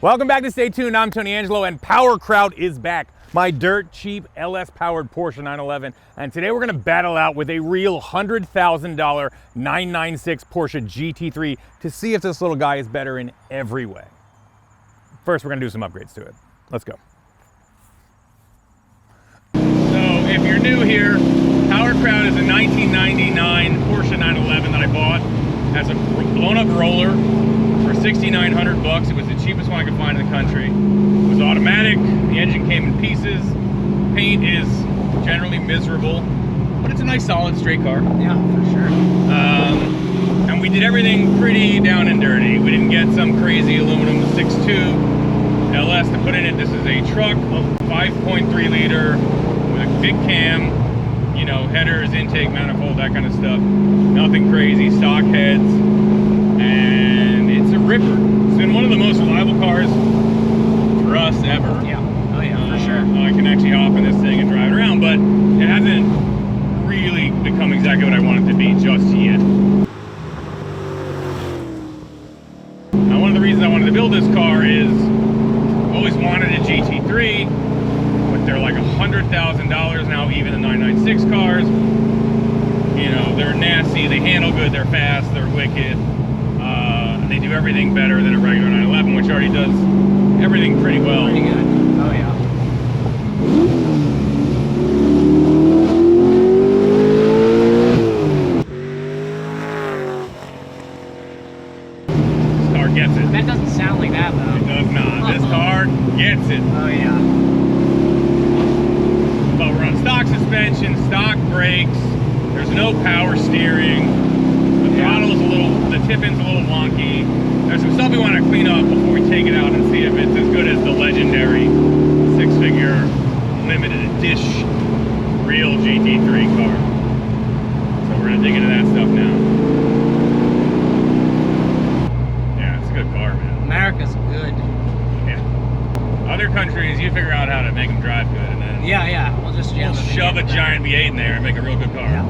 Welcome back to Stay Tuned. I'm Tony Angelo, and PowerKraut is back. My dirt cheap LS powered Porsche 911, and today we're gonna battle out with a real $100,000 996 Porsche GT3 to see if this little guy is better in every way. First, we're gonna do some upgrades to it. Let's go. So if you're new here, PowerKraut is a 1999 Porsche 911 that I bought as a blown-up roller for $6,900. It was the cheapest one I could find in the country. It was automatic. The engine came in pieces. Paint is generally miserable, but it's a nice, solid, straight car. Yeah, for sure. And we did everything pretty down and dirty. We didn't get some crazy aluminum 6.2 LS to put in it. This is a truck, a 5.3 liter with a big cam, you know, headers, intake, manifold, that kind of stuff. Nothing crazy, stock heads, and it's a ripper. It's been one of the most reliable cars for us ever. Yeah, oh yeah, for sure. I can actually hop in this thing and drive it around, but it hasn't really become exactly what I want it to be just yet. Now, one of the reasons I wanted to build this car is I've always wanted a GT3, but they're like $100,000 now, even the 996 cars. You know, they're nasty, they handle good, they're fast, they're wicked. And they do everything better than a regular 911, which already does everything pretty well. Pretty good. Oh yeah. This car gets it. That doesn't sound like that though. It does not. This car gets it. Oh yeah. But we're on stock suspension, stock brakes. There's no power steering. The throttle's a little, the tip-in's a little wonky. There's some stuff we want to clean up before we take it out and see if it's as good as the legendary six-figure limited edition real GT3 car. So we're gonna dig into that stuff now. Yeah, it's a good car, man. America's good. Yeah. Other countries, you figure out how to make them drive good, and then Yeah. We'll just jam we'll shove a giant V8 in there and make a real good car. Yeah.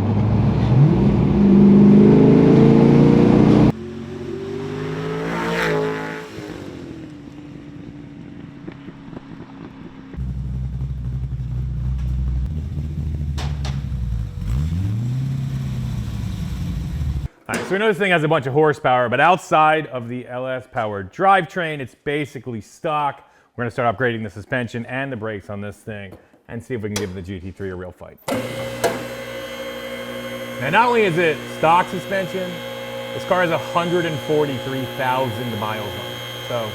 All right, so we know this thing has a bunch of horsepower, but outside of the LS powered drivetrain, it's basically stock. We're gonna start upgrading the suspension and the brakes on this thing and see if we can give the GT3 a real fight. Now, not only is it stock suspension, this car has 143,000 miles on it. So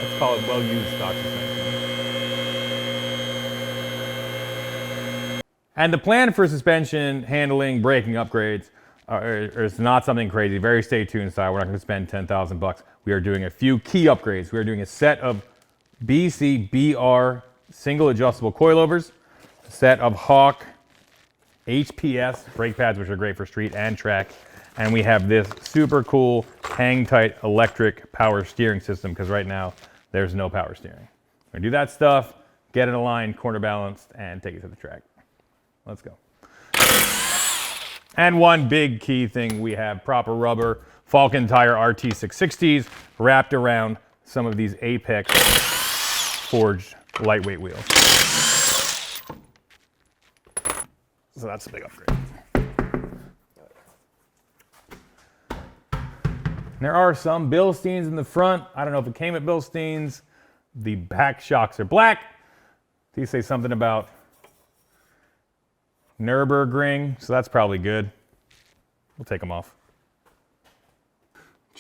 let's call it well-used stock suspension. And the plan for suspension, handling, braking upgrades is not something crazy, very stay tuned style. We're not gonna spend 10,000 bucks. We are doing a few key upgrades. We are doing a set of BR single adjustable coilovers, a set of Hawk HPS brake pads, which are great for street and track. And we have this super cool hang tight electric power steering system, because right now there's no power steering. We're gonna do that stuff, get it aligned, corner balanced, and take it to the track. Let's go. And one big key thing, we have proper rubber Falcon Tire RT660s wrapped around some of these Apex forged lightweight wheels. So that's a big upgrade. There are some Bilsteins in the front. I don't know if it came at Bilsteins. The back shocks are black. These say something about Nürburgring, so that's probably good. We'll take them off.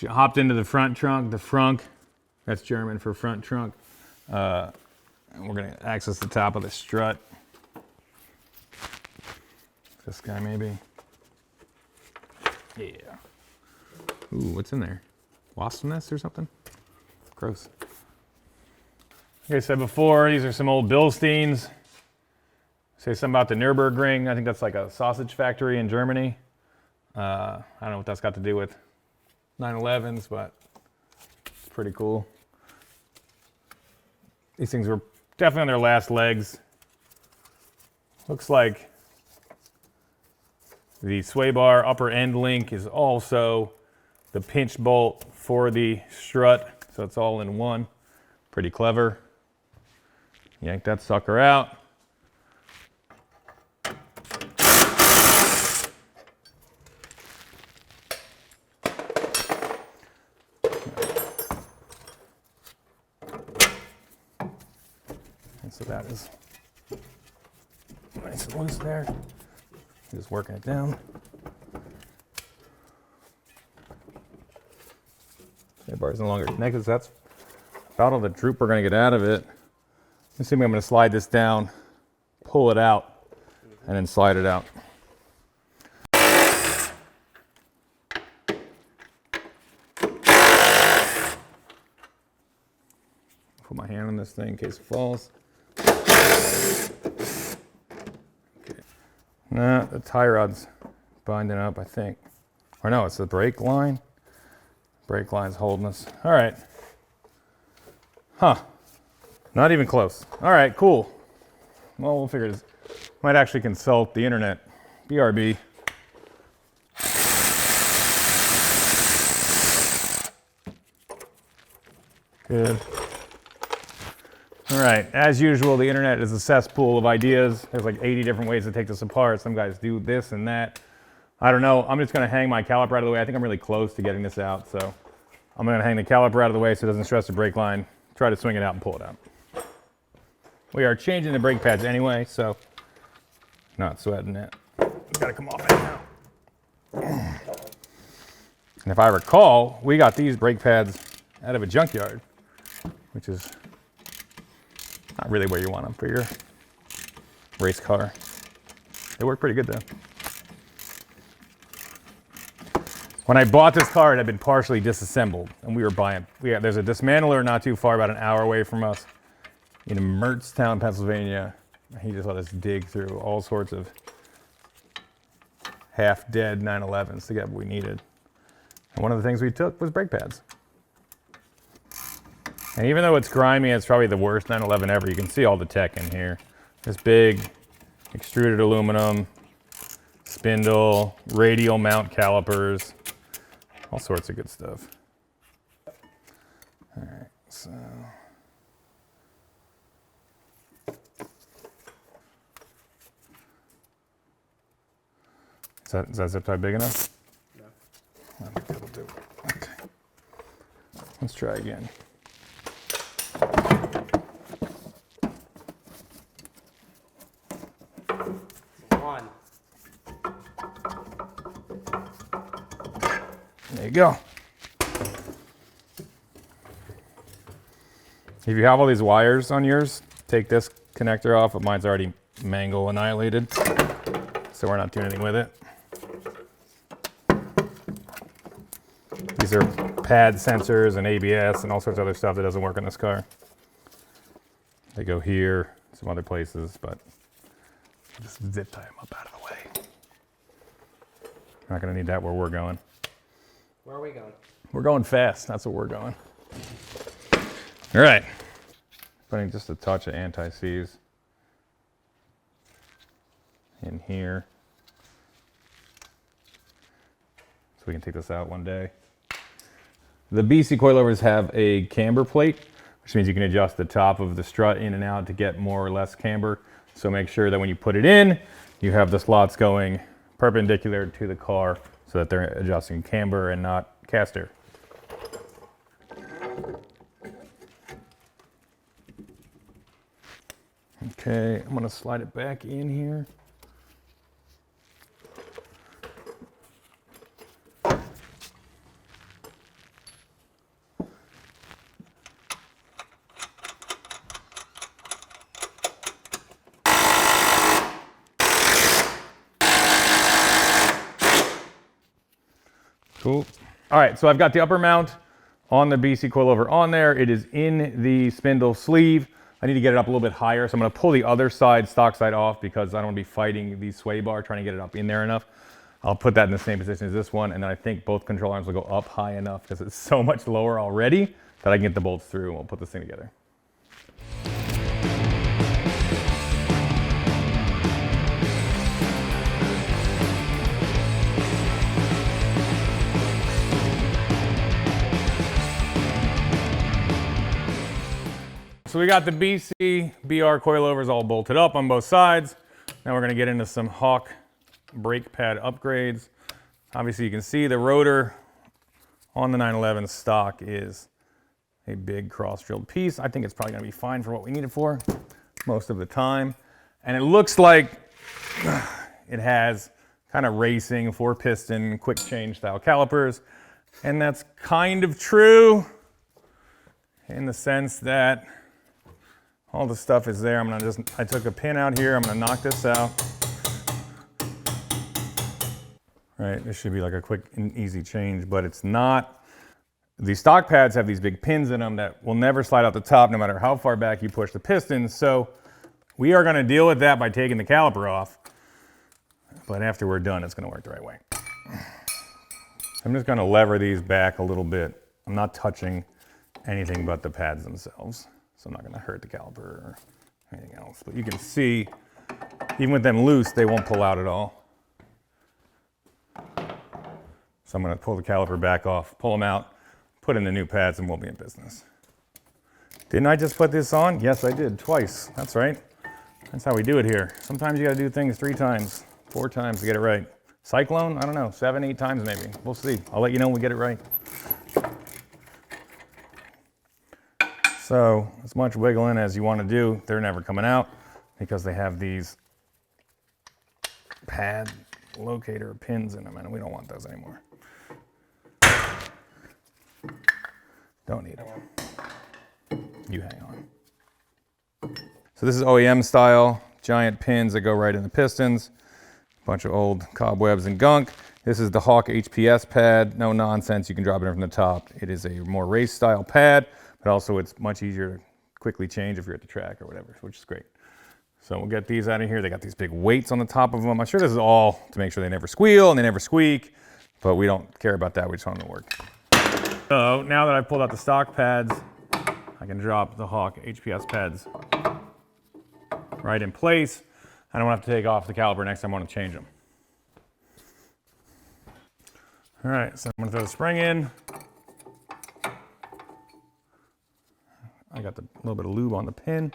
Hopped into the front trunk, the frunk. That's German for front trunk. And we're gonna access the top of the strut. This guy maybe. Yeah. Ooh, what's in there? Wasp nest or something? Gross. Like I said before, these are some old Bilsteins. Say something about the Nürburgring. I think that's like a sausage factory in Germany. I don't know what that's got to do with 911s, but it's pretty cool. These things were definitely on their last legs. Looks like the sway bar upper end link is also the pinch bolt for the strut. so it's all in one. Pretty clever. Yank that sucker out. And so that is nice and loose there. Just working it down. That bar is no longer connected, so that's about all the droop we're going to get out of it. Assuming I'm going to slide this down, pull it out, and then slide it out. Put my hand on this thing in case it falls. Okay. Nah, the tie rod's binding up, I think. Or no, it's the brake line. Brake line's holding us. All right. Huh. Not even close. All right, cool. Well, we'll figure this. Might actually consult the internet. BRB. Good. All right, as usual, the internet is a cesspool of ideas. There's like 80 different ways to take this apart. Some guys do this and that. I don't know. I'm just going to hang my caliper out of the way. I think I'm really close to getting this out, so I'm going to hang the caliper out of the way so it doesn't stress the brake line. Try to swing it out and pull it out. We are changing the brake pads anyway, so not sweating it. It's got to come off anyhow. And if I recall, we got these brake pads out of a junkyard, which is not really where you want them for your race car. They work pretty good though. When I bought this car, it had been partially disassembled, and we were buying. There's a dismantler not too far, about an hour away from us, in Englishtown, Pennsylvania. He just let us dig through all sorts of half-dead 911s to get what we needed. And one of the things we took was brake pads. And even though it's grimy, it's probably the worst 911 ever. You can see all the tech in here. This big extruded aluminum spindle, radial mount calipers. All sorts of good stuff. All right, so. Is that zip tie big enough? No. I think that'll do. Okay. Let's try again. One. There you go. If you have all these wires on yours, take this connector off, but mine's already mangle annihilated, so we're not doing anything with it. These are pad sensors and ABS and all sorts of other stuff that doesn't work on this car. They go here, some other places, but just zip tie them up out of the way. Not gonna need that where we're going. Where are we going? We're going fast, that's what we're going. All right, putting just a touch of anti-seize in here. So we can take this out one day. The BC coilovers have a camber plate, which means you can adjust the top of the strut in and out to get more or less camber. So make sure that when you put it in, you have the slots going perpendicular to the car so that they're adjusting camber and not caster. Okay, I'm gonna slide it back in here. Cool. All right, so I've got the upper mount on the BC coilover on there. It is in the spindle sleeve. I need to get it up a little bit higher, so I'm gonna pull the other side, stock side off, because I don't wanna be fighting the sway bar, trying to get it up in there enough. I'll put that in the same position as this one, and then I think both control arms will go up high enough because it's so much lower already that I can get the bolts through, and we'll put this thing together. So we got the BC BR coilovers all bolted up on both sides. Now we're going to get into some Hawk brake pad upgrades. Obviously you can see the rotor on the 911 stock is a big cross-drilled piece. I think it's probably going to be fine for what we need it for most of the time. And it looks like it has kind of racing 4-piston quick change style calipers. And that's kind of true in the sense that all the stuff is there. I took a pin out here. I'm gonna knock this out. Right, this should be like a quick and easy change, but it's not. The stock pads have these big pins in them that will never slide out the top no matter how far back you push the pistons. So we are gonna deal with that by taking the caliper off. But after we're done, it's gonna work the right way. I'm just gonna lever these back a little bit. I'm not touching anything but the pads themselves. So I'm not gonna hurt the caliper or anything else. But you can see, even with them loose, they won't pull out at all. So I'm gonna pull the caliper back off, pull them out, put in the new pads, and we'll be in business. Didn't I just put this on? Yes, I did, twice. That's right. That's how we do it here. Sometimes you gotta do things 3 times, 4 times to get it right. Cyclone, I don't know, 7, 8 times maybe. We'll see. I'll let you know when we get it right. So as much wiggling as you want to do, they're never coming out because they have these pad locator pins in them, and we don't want those anymore. Don't need them. You hang on. So this is OEM style, giant pins that go right in the pistons. Bunch of old cobwebs and gunk. This is the Hawk HPS pad. No nonsense, you can drop it in from the top. It is a more race style pad, but also it's much easier to quickly change if you're at the track or whatever, which is great. So we'll get these out of here. They got these big weights on the top of them. I'm sure this is all to make sure they never squeal and they never squeak, but we don't care about that. We just want them to work. So now that I've pulled out the stock pads, I can drop the Hawk HPS pads right in place. I don't have to take off the caliper next time I want to change them. All right, so I'm going to throw the spring in. I got a little bit of lube on the pin.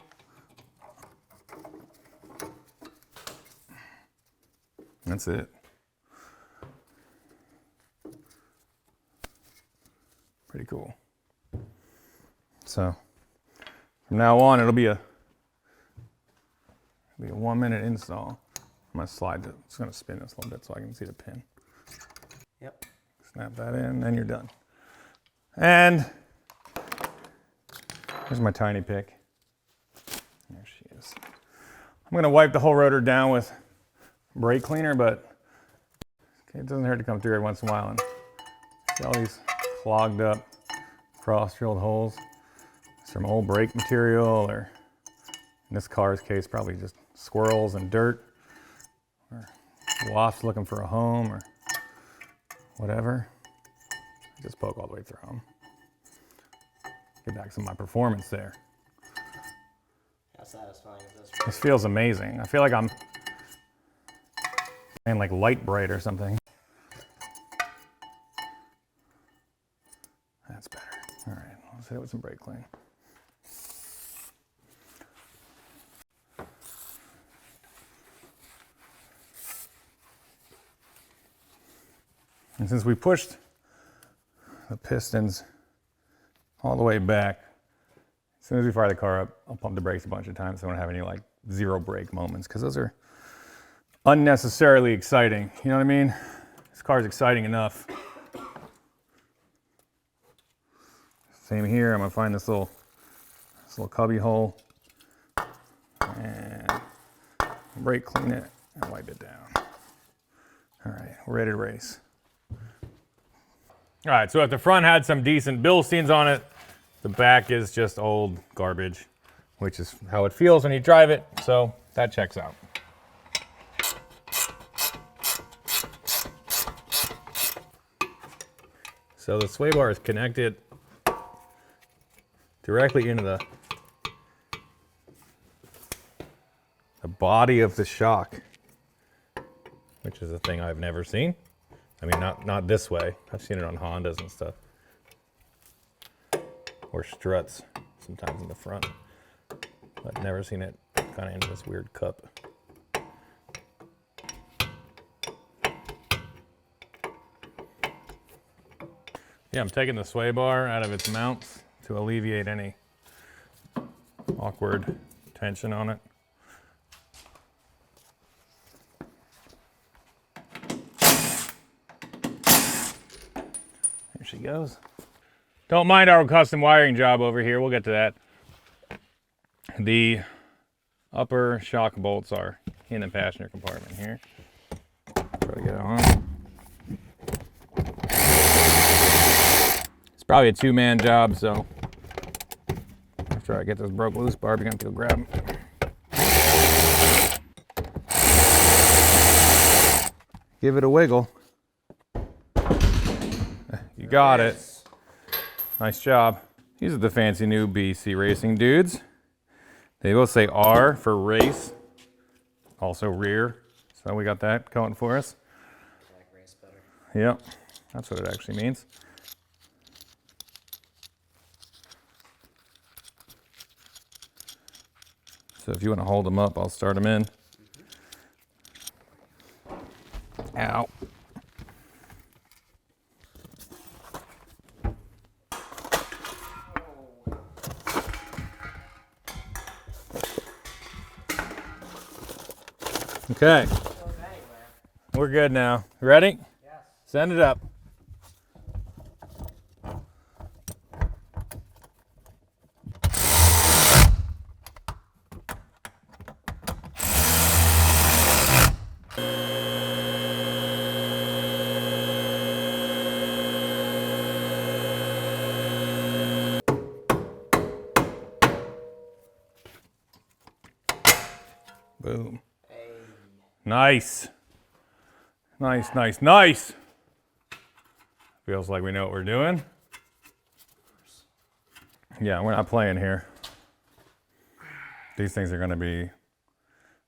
That's it. Pretty cool. So from now on, it'll be a 1-minute install. I'm gonna slide it. It's gonna spin this a little bit so I can see the pin. Yep. Snap that in, and you're done. And here's my tiny pick. There she is. I'm gonna wipe the whole rotor down with brake cleaner, but it doesn't hurt to come through every once in a while and see all these clogged up, cross-drilled holes. It's from old brake material, or in this car's case, probably just squirrels and dirt, or wasps looking for a home, or whatever. Just poke all the way through them. Get back some of my performance there. How satisfying is this? This feels amazing. I feel like I'm playing like Light Bright or something. That's better. All right, let's hit it with some brake clean. And since we pushed the pistons all the way back, as soon as we fire the car up, I'll pump the brakes a bunch of times so I don't have any like zero brake moments, because those are unnecessarily exciting. You know what I mean? This car's exciting enough. Same here. I'm gonna find this little cubby hole and brake clean it and wipe it down. All right, we're ready to race. All right, so if the front had some decent Bilsteins on it, the back is just old garbage, which is how it feels when you drive it, so that checks out. So the sway bar is connected directly into the body of the shock, which is a thing I've never seen. I mean, not this way. I've seen it on Hondas and stuff, or struts sometimes in the front. I've never seen it kind of into this weird cup. Yeah, I'm taking the sway bar out of its mounts to alleviate any awkward tension on it. There she goes. Don't mind our custom wiring job over here. We'll get to that. The upper shock bolts are in the passenger compartment here. Try to get it on. It's probably a two-man job, so after I get this broke loose bar, you're gonna have to go grab them. Give it a wiggle. You got it. Nice job. These are the fancy new BC Racing dudes. They both say R for race, also rear. So we got that going for us. Like race better. Yep, that's what it actually means. So if you want to hold them up, I'll start them in. Ow. Okay, we're good now. Ready? Yes. Send it up. Boom. Hey. Nice. Nice, nice, nice. Feels like we know what we're doing. Yeah, we're not playing here. These things are going to be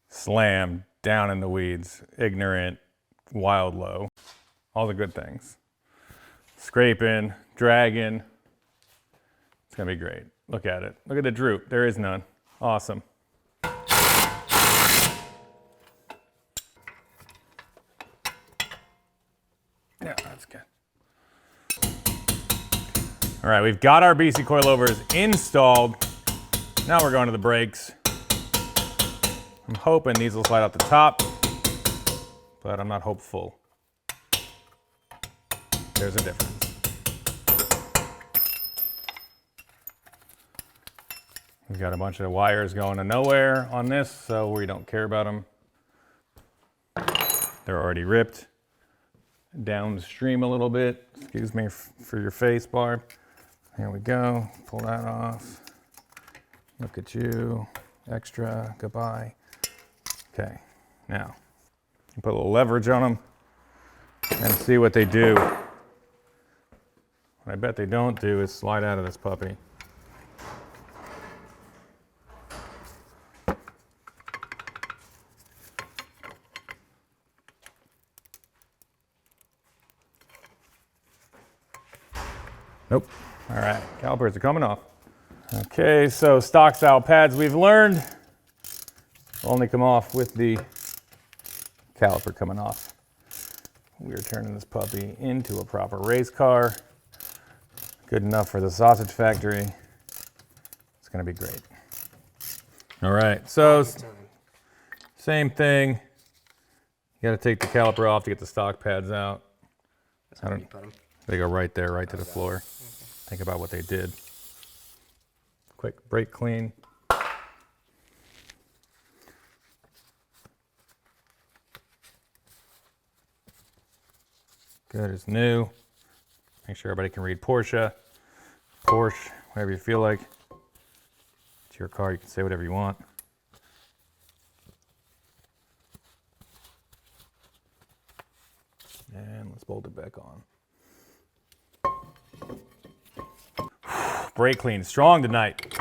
slammed down in the weeds, ignorant, wild low. All the good things. Scraping, dragging. It's going to be great. Look at it. Look at the droop. There is none. Awesome. Yeah, that's good. All right, we've got our BC coilovers installed. Now we're going to the brakes. I'm hoping these will slide out the top, but I'm not hopeful. There's a difference. We've got a bunch of wires going to nowhere on this, so we don't care about them. They're already ripped downstream a little bit. Excuse me for your face, Barb. There we go. Pull that off. Look at you. Extra. Goodbye. Okay. Now, put a little leverage on them and see what they do. What I bet they don't do is slide out of this puppy. Nope. All right, calipers are coming off. Okay, so stock style pads we've learned only come off with the caliper coming off. We're turning this puppy into a proper race car. Good enough for the sausage factory. It's gonna be great. All right, so same thing. You gotta take the caliper off to get the stock pads out. That's where you put them. They go right there, right to the floor. Think about what they did. Quick brake clean. Good as new. Make sure everybody can read Porsche, whatever you feel like. It's your car, you can say whatever you want. And let's bolt it back on. Brake clean, strong tonight.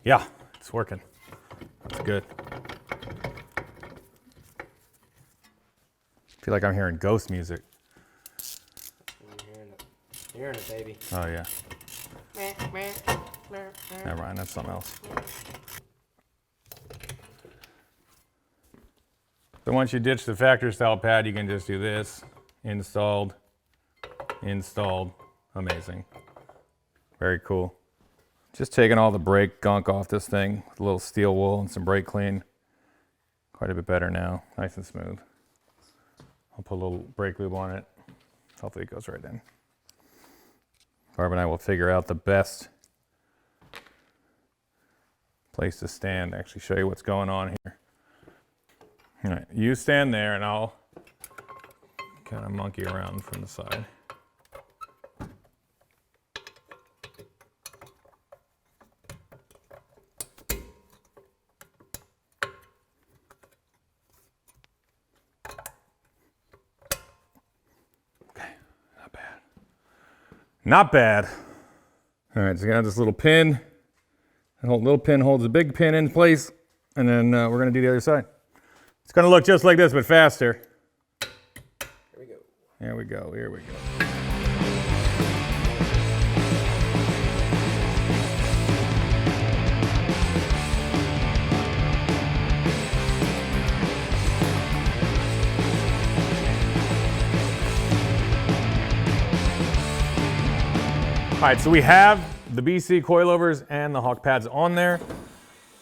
Yeah, it's working. It's good. I feel like I'm hearing ghost music. You're hearing it, baby. Oh yeah. Never mind, that's something else. So once you ditch the factory style pad, you can just do this. Installed, installed. Amazing. Very cool. Just taking all the brake gunk off this thing with a little steel wool and some brake clean. Quite a bit better now, nice and smooth. I'll put a little brake lube on it. Hopefully it goes right in. Barb and I will figure out the best place to stand, actually show you what's going on here. All right, you stand there and I'll kind of monkey around from the side. Okay, not bad. Not bad. All right, so you got this little pin. The little pin holds the big pin in place, and then we're gonna do the other side. It's gonna look just like this, but faster. Here we go. Here we go, here we go. All right, so we have the BC coilovers and the hawk pads on there.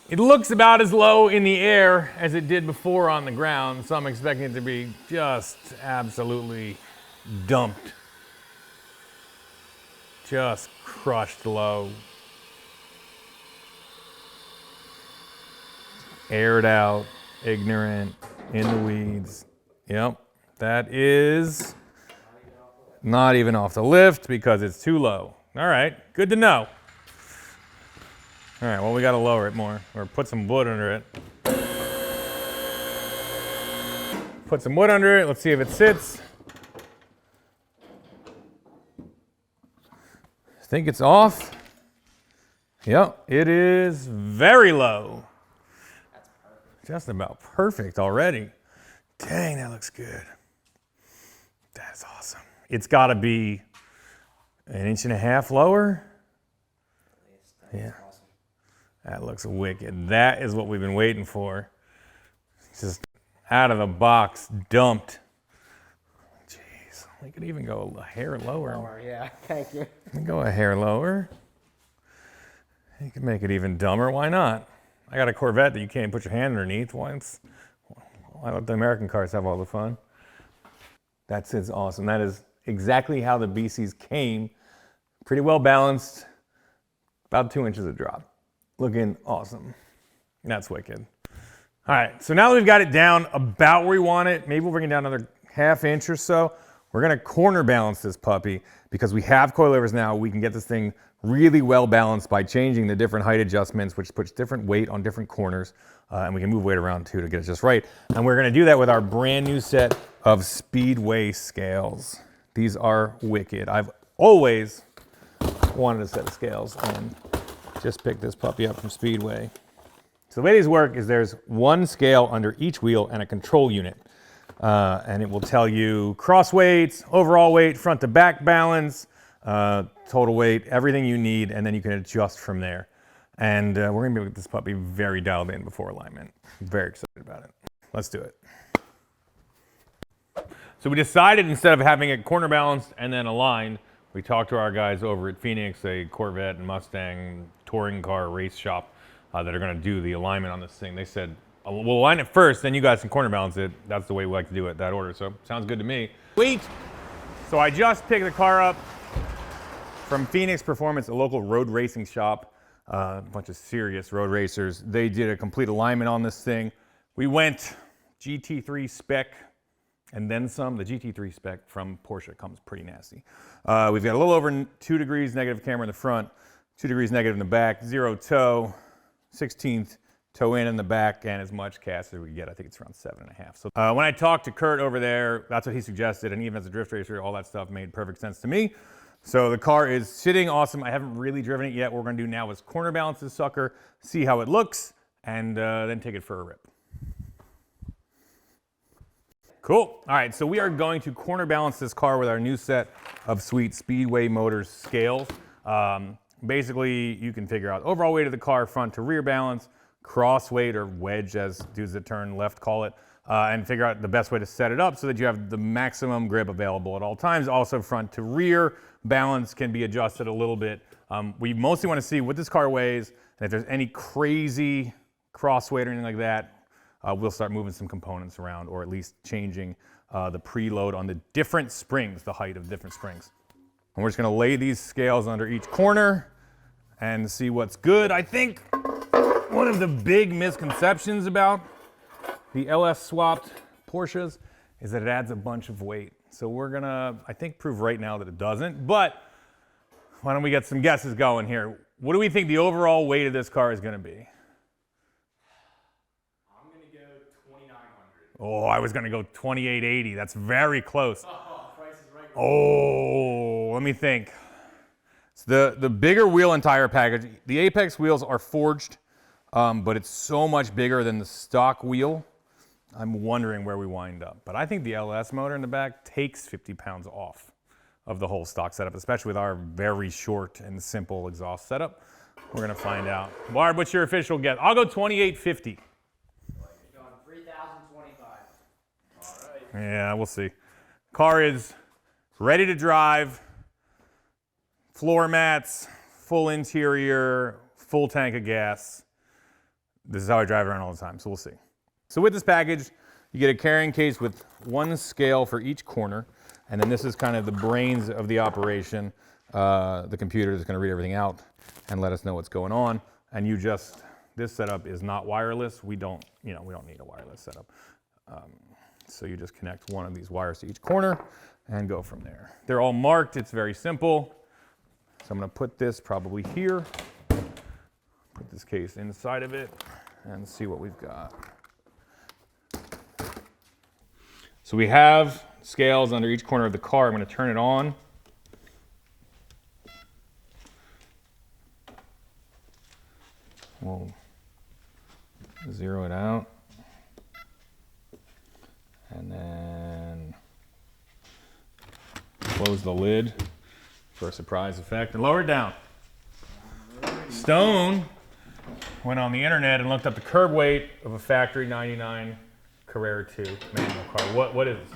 It looks about as low in the air as it did before on the ground, so I'm expecting it to be just absolutely dumped. Just crushed low. Aired out, ignorant, in the weeds. Yep, that is not even off the lift because it's too low. All right, good to know. All right, well, we gotta lower it more, or put some wood under it. Put some wood under it, let's see if it sits. I think it's off. Yep, it is very low. That's perfect. Just about perfect already. Dang, that looks good. That's awesome. It's gotta be an inch and a half lower. Yeah. That looks wicked. That is what we've been waiting for. Just out of the box, dumped. Jeez, we could even go a hair lower. Lower, yeah, thank you. We can go a hair lower. You can make it even dumber, why not? I got a Corvette that you can't put your hand underneath once. Why let the American cars have all the fun? That's awesome. That is exactly how the BCs came. Pretty well balanced, about 2 inches of drop. Looking awesome. That's wicked. All right, so now that we've got it down about where we want it, maybe we'll bring it down another ½ inch or so. We're gonna corner balance this puppy because we have coilovers now. We can get this thing really well balanced by changing the different height adjustments, which puts different weight on different corners, and we can move weight around too to get it just right. And we're gonna do that with our brand new set of Speedway scales. These are wicked. I've always wanted a set of scales and just picked this puppy up from Speedway. So the way these work is there's one scale under each wheel and a control unit. And it will tell you cross weights, overall weight, front to back balance, total weight, everything you need, and then you can adjust from there. And we're gonna be with this puppy very dialed in before alignment. I'm very excited about it. Let's do it. So we decided instead of having it corner balanced and then aligned, we talked to our guys over at Phoenix, a Corvette and Mustang touring car race shop that are gonna do the alignment on this thing. They said, we'll align it first, then you guys can corner balance it. That's the way we like to do it, that order. So sounds good to me. Sweet. So I just picked the car up from Phoenix Performance, a local road racing shop, a bunch of serious road racers. They did a complete alignment on this thing. We went GT3 spec and then some. The GT3 spec from Porsche comes pretty nasty. We've got a little over 2 degrees negative camera in the front, 2 degrees negative in the back, 0 toe, 16th toe in the back, and as much cast as we get. I think it's around 7.5. So when I talked to Kurt over there, that's what he suggested, and even as a drift racer, all that stuff made perfect sense to me. So the car is sitting awesome. I haven't really driven it yet. What we're gonna do now is corner balance this sucker, see how it looks, and then take it for a rip. Cool. All right, so we are going to corner balance this car with our new set of sweet Speedway Motors scales. Basically, you can figure out overall weight of the car, front to rear balance, cross weight or wedge, as dudes that turn left call it, and figure out the best way to set it up so that you have the maximum grip available at all times. Also front to rear, balance can be adjusted a little bit. We mostly want to see what this car weighs, and if there's any crazy cross weight or anything like that, we'll start moving some components around, or at least changing the preload on the different springs, the height of different springs. And we're just gonna lay these scales under each corner and see what's good. I think one of the big misconceptions about the LS swapped Porsches is that it adds a bunch of weight. So we're gonna, I think, prove right now that it doesn't, but why don't we get some guesses going here? What do we think the overall weight of this car is gonna be? Oh, I was gonna go 2880. That's very close. Oh, price is right. Oh, let me think. So the bigger wheel and tire package, the Apex wheels are forged, but it's so much bigger than the stock wheel. I'm wondering where we wind up. But I think the LS motor in the back takes 50 pounds off of the whole stock setup, especially with our very short and simple exhaust setup. We're gonna find out. Barb, what's your official guess? I'll go 2850. Yeah, we'll see. Car is ready to drive, floor mats, full interior, full tank of gas. This is how I drive around all the time, so we'll see. So with this package, you get a carrying case with one scale for each corner, and then this is kind of the brains of the operation. The computer is going to read everything out and let us know what's going on. And this setup is not wireless. We don't need a wireless setup. So you just connect one of these wires to each corner and go from there. They're all marked, it's very simple. So I'm gonna put this probably here, put this case inside of it, and see what we've got. So we have scales under each corner of the car. I'm gonna turn it on. We'll zero it out. And then close the lid for a surprise effect and lower it down. Stone went on the internet and looked up the curb weight of a factory 99 Carrera 2 manual car. What is it?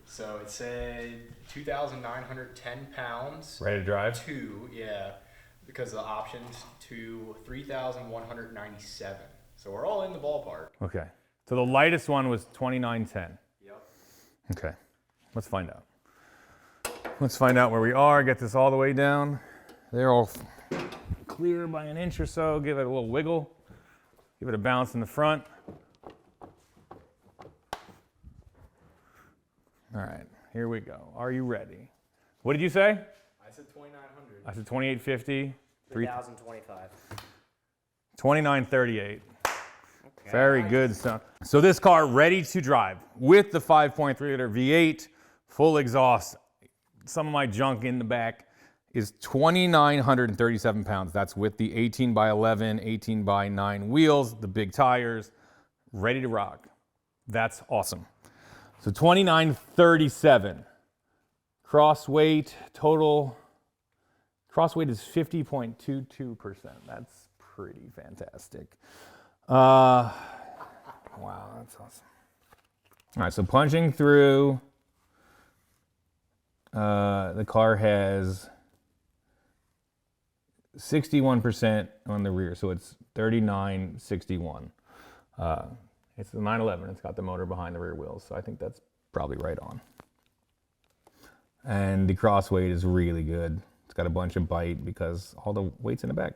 So it said 2,910 pounds. Ready to drive? Because the options to 3,197. So we're all in the ballpark. Okay. So the lightest one was 2910. Okay, let's find out. Let's find out where we are, get this all the way down. They're all clear by an inch or so. Give it a little wiggle. Give it a bounce in the front. All right, here we go. Are you ready? What did you say? I said 2,900. I said 2850. 3,025. 2938. Very good, son. So this car ready to drive with the 5.3 liter V8, full exhaust. Some of my junk in the back is 2,937 pounds. That's with the 18 by 11, 18 by 9 wheels, the big tires, ready to rock. That's awesome. So 2,937. Cross weight, total, cross weight is 50.22%. That's pretty fantastic. Wow, that's awesome. All right, so punching through, the car has 61% on the rear, so it's 3961. It's the 911, it's got the motor behind the rear wheels, so I think that's probably right on. And the cross weight is really good. It's got a bunch of bite because all the weight's in the back.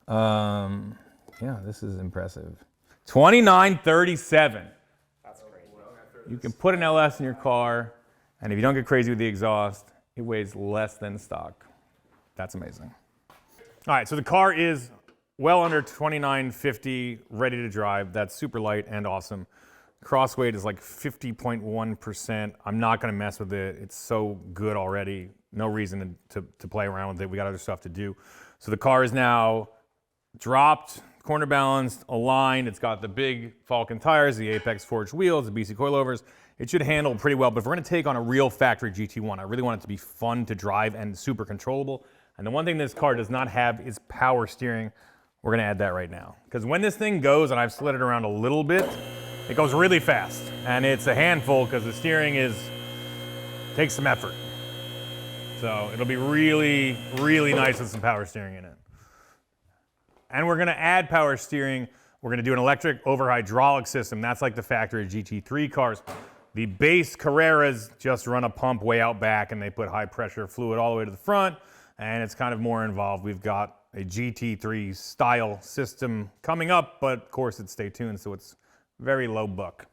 Yeah, this is impressive. 2937. That's crazy. You can put an LS in your car, and if you don't get crazy with the exhaust, it weighs less than stock. That's amazing. All right, so the car is well under 2950, ready to drive. That's super light and awesome. Cross weight is like 50.1%. I'm not gonna mess with it. It's so good already. No reason to play around with it. We got other stuff to do. So the car is now dropped, corner balanced, aligned. It's got the big Falcon tires, the Apex forged wheels, the BC coilovers. It should handle pretty well, but if we're gonna take on a real factory GT1, I really want it to be fun to drive and super controllable. And the one thing this car does not have is power steering. We're gonna add that right now. Because when this thing goes, and I've slid it around a little bit, It goes really fast, and it's a handful because the steering takes some effort. So it'll be really, really nice with some power steering in it. And we're gonna add power steering. We're gonna do an electric over hydraulic system. That's like the factory GT3 cars. The base Carreras just run a pump way out back and they put high pressure fluid all the way to the front, and it's kind of more involved. We've got a GT3 style system coming up, but of course it's stay tuned, so it's very low buck.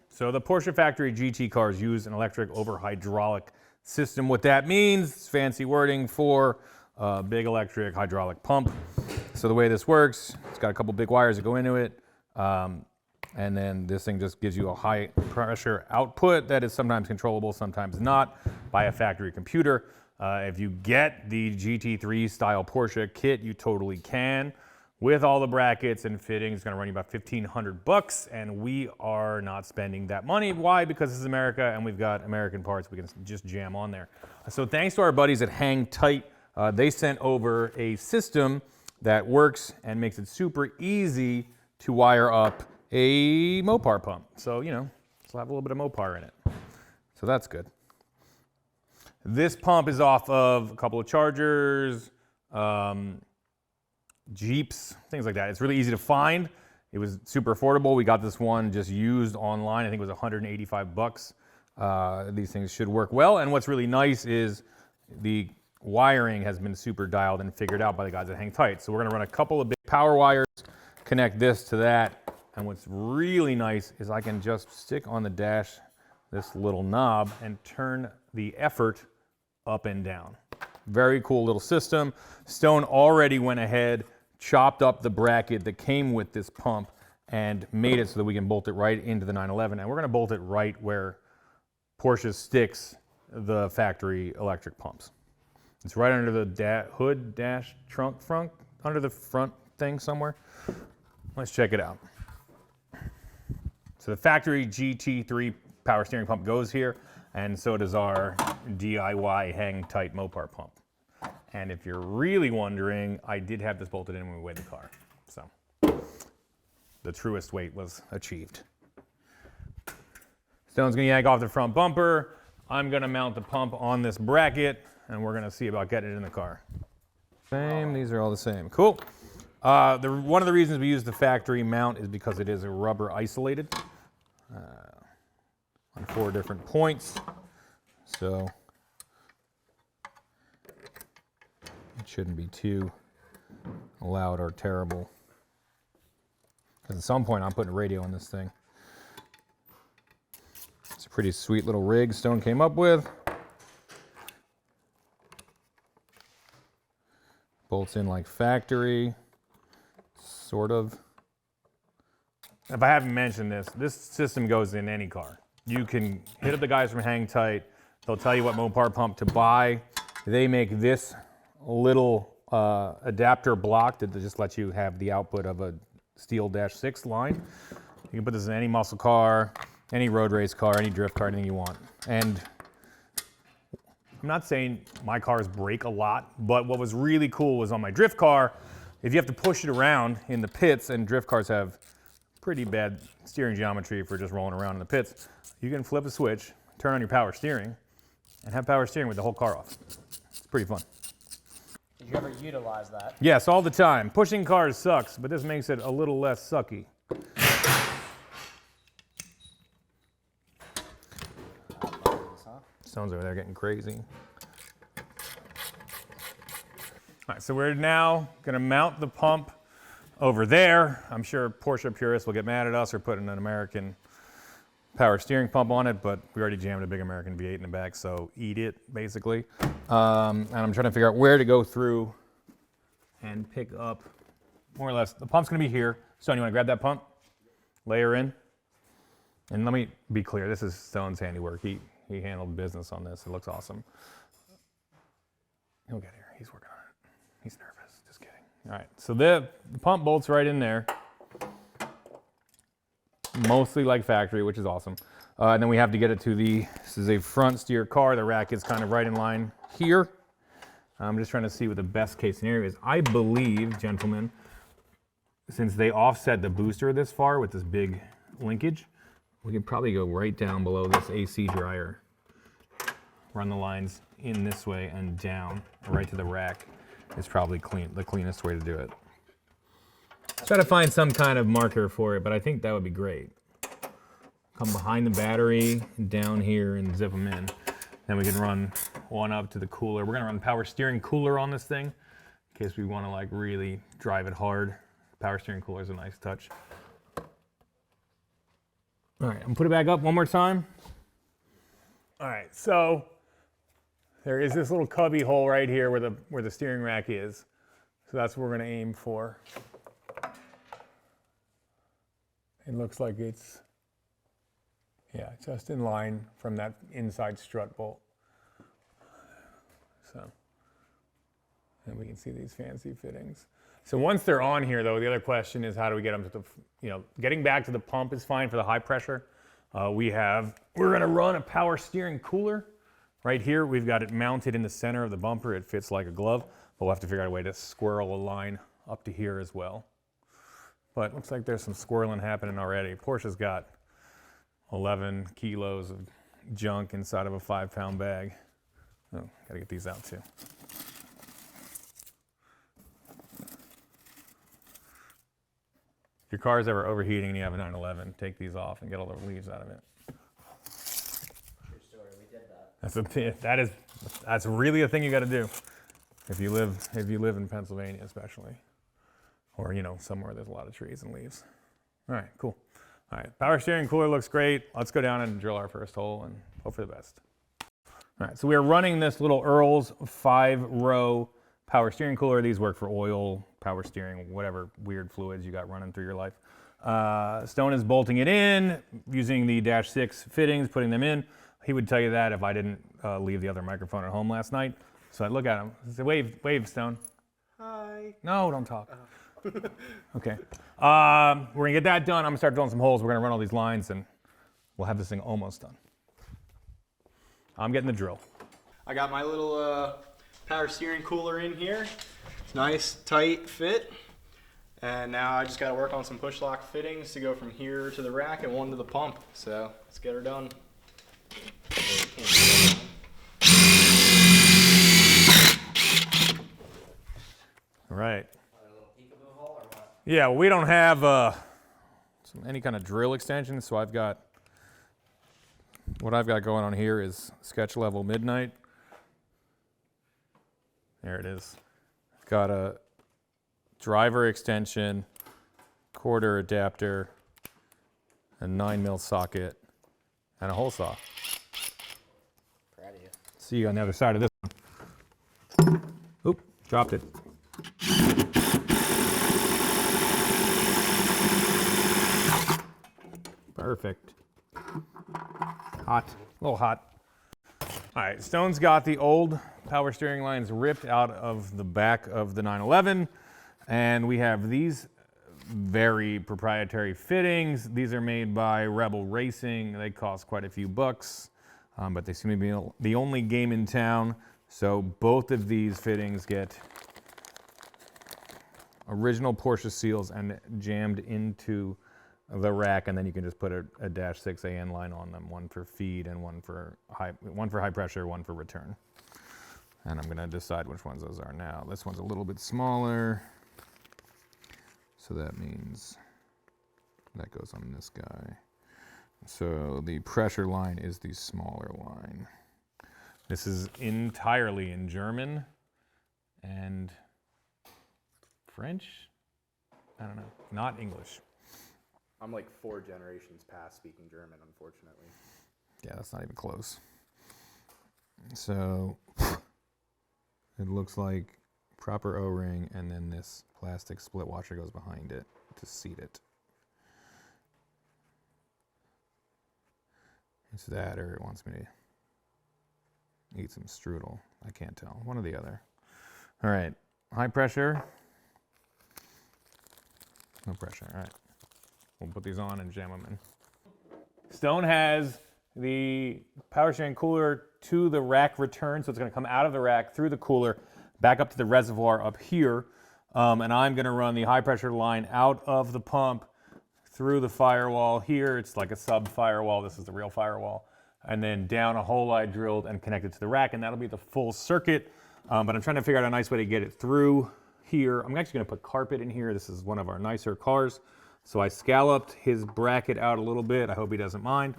So the Porsche factory GT cars use an electric over hydraulic system. What that means, it's fancy wording for a big electric hydraulic pump. So the way this works, it's got a couple big wires that go into it, and then this thing just gives you a high pressure output that is sometimes controllable, sometimes not, by a factory computer. If you get the GT3 style Porsche kit, you totally can. With all the brackets and fittings, it's gonna run you about $1,500, and we are not spending that money. Why? Because this is America and we've got American parts we can just jam on there. So thanks to our buddies at Hang Tight, they sent over a system that works and makes it super easy to wire up a Mopar pump. So, you know, it'll have a little bit of Mopar in it. So that's good. This pump is off of a couple of chargers, Jeeps, things like that. It's really easy to find. It was super affordable. We got this one just used online. I think it was $185. These things should work well. And what's really nice is the wiring has been super dialed and figured out by the guys that Hang Tight. So we're gonna run a couple of big power wires, connect this to that. And what's really nice is I can just stick on the dash this little knob and turn the effort up and down. Very cool little system. Stone already went ahead, chopped up the bracket that came with this pump and made it so that we can bolt it right into the 911. And we're gonna bolt it right where Porsche sticks the factory electric pumps. It's right under the hood, dash, trunk, front, under the front thing somewhere. Let's check it out. So the factory GT3 power steering pump goes here, and so does our DIY Hang Tight Mopar pump. And if you're really wondering, I did have this bolted in when we weighed the car. So the truest weight was achieved. Stone's gonna yank off the front bumper. I'm gonna mount the pump on this bracket, and we're gonna see about getting it in the car. Same, these are all the same. Cool. One of the reasons we use the factory mount is because it is a rubber isolated on 4 different points. So it shouldn't be too loud or terrible. Because at some point I'm putting a radio in this thing. It's a pretty sweet little rig Stone came up with. Bolts in like factory, sort of. If I haven't mentioned this, this system goes in any car. You can hit up the guys from Hang Tight. They'll tell you what Mopar pump to buy. They make this little adapter block that just lets you have the output of a steel -6 line. You can put this in any muscle car, any road race car, any drift car, anything you want. And I'm not saying my cars break a lot, but what was really cool was on my drift car, if you have to push it around in the pits, and drift cars have pretty bad steering geometry for just rolling around in the pits, you can flip a switch, turn on your power steering, and have power steering with the whole car off. It's pretty fun. Did you ever utilize that? Yes, all the time. Pushing cars sucks, but this makes it a little less sucky. Stone's over there getting crazy. All right, so we're now gonna mount the pump over there. I'm sure Porsche purists will get mad at us for putting an American power steering pump on it, but we already jammed a big American V8 in the back, so eat it, basically. And I'm trying to figure out where to go through and pick up, more or less, the pump's gonna be here. Stone, you wanna grab that pump? Layer in. And let me be clear, this is Stone's handiwork. He handled business on this. It looks awesome. He'll get here. He's working on it. He's nervous. Just kidding. All right. So the pump bolts right in there. Mostly like factory, which is awesome. And then we have to get it to this is a front steer car. The rack is kind of right in line here. I'm just trying to see what the best case scenario is. I believe, gentlemen, since they offset the booster this far with this big linkage, we can probably go right down below this AC dryer. Run the lines in this way and down, right to the rack. Is probably the cleanest way to do it. Try to find some kind of marker for it, but I think that would be great. Come behind the battery, down here, and zip them in. Then we can run one up to the cooler. We're gonna run power steering cooler on this thing, in case we wanna like really drive it hard. Power steering cooler is a nice touch. All right, I'm gonna put it back up one more time. All right, so there is this little cubby hole right here where the steering rack is. So that's what we're gonna aim for. It looks like it's, yeah, just in line from that inside strut bolt. So, and we can see these fancy fittings. So once they're on here though, the other question is how do we get them to the, getting back to the pump is fine for the high pressure. We're gonna run a power steering cooler. Right here, we've got it mounted in the center of the bumper. It fits like a glove, but we'll have to figure out a way to squirrel a line up to here as well. But it looks like there's some squirreling happening already. Porsche's got 11 kilos of junk inside of a 5-pound bag. Oh, gotta get these out too. If your car's ever overheating and you have a 911, take these off and get all the leaves out of it. That's really a thing you got to do if you live in Pennsylvania, especially, or somewhere there's a lot of trees and leaves. All right, cool. All right, power steering cooler looks great. Let's go down and drill our first hole and hope for the best. All right, so we are running this little Earl's 5-row power steering cooler. These work for oil, power steering, whatever weird fluids you got running through your life. Stone is bolting it in using the -6 fittings, putting them in. He would tell you that if I didn't leave the other microphone at home last night. So I'd look at him. I'd say, wave, Stone. Hi. No, don't talk. Okay. We're gonna get that done. I'm gonna start drilling some holes. We're gonna run all these lines and we'll have this thing almost done. I'm getting the drill. I got my little power steering cooler in here. It's nice, tight fit. And now I just gotta work on some push lock fittings to go from here to the rack and one to the pump. So let's get her done. All right. Yeah, well, we don't have any kind of drill extension, so what I've got going on here is sketch level midnight. There it is. Got a driver extension, quarter adapter, a 9mm socket, and a hole saw. Proud of you. See you on the other side of this one. Oop, dropped it. Perfect. Hot, a little hot. All right, Stone's got the old power steering lines ripped out of the back of the 911, and we have these very proprietary fittings. These are made by Rebel Racing. They cost quite a few bucks, but they seem to be the only game in town. So both of these fittings get original Porsche seals and jammed into the rack, and then you can just put a -6 AN line on them, one for feed and one for high pressure, one for return. And I'm gonna decide which ones those are now. This one's a little bit smaller, so that means that goes on this guy. So the pressure line is the smaller line. This is entirely in German and French? I don't know, not English. I'm like 4 generations past speaking German, unfortunately. Yeah, that's not even close. So it looks like proper O-ring, and then this plastic split washer goes behind it to seat it. It's that, or it wants me to eat some strudel. I can't tell. One or the other. All right, high pressure. No pressure, all right. We'll put these on and jam them in. Stone has the power steering cooler to the rack return, so it's gonna come out of the rack through the cooler, back up to the reservoir up here. And I'm gonna run the high pressure line out of the pump through the firewall here. It's like a sub firewall. This is the real firewall. And then down a hole I drilled and connected to the rack, and that'll be the full circuit. But I'm trying to figure out a nice way to get it through here. I'm actually gonna put carpet in here. This is one of our nicer cars. So I scalloped his bracket out a little bit. I hope he doesn't mind.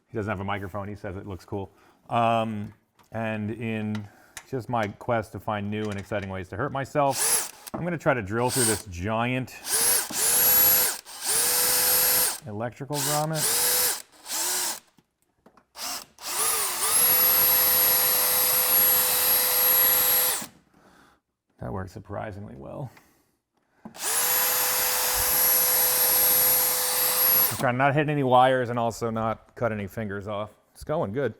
He doesn't have a microphone. He says it looks cool. And in just my quest to find new and exciting ways to hurt myself, I'm gonna try to drill through this giant electrical grommet. That worked surprisingly well. I'm trying not to hit any wires and also not cut any fingers off. It's going good.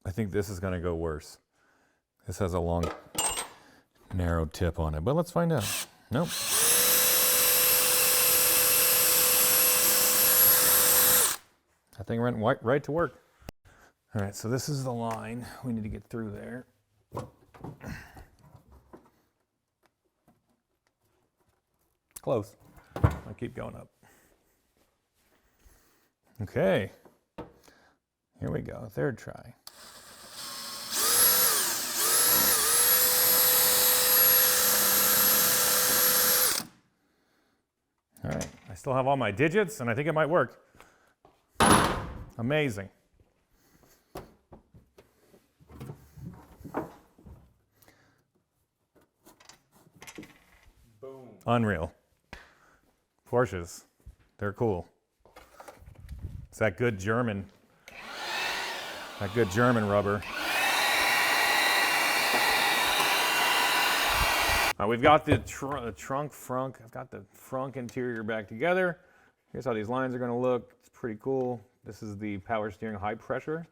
I think this is gonna go worse. This has a long, narrow tip on it, but let's find out. Nope. That thing went right to work. All right, so this is the line. We need to get through there. Close. I'll keep going up. Okay. Here we go, third try. All right, I still have all my digits and I think it might work. Amazing. Boom. Unreal. Porsches, they're cool. It's that good German rubber. We've got the frunk. I've got the frunk interior back together. Here's how these lines are gonna look. It's pretty cool. This is the power steering high pressure.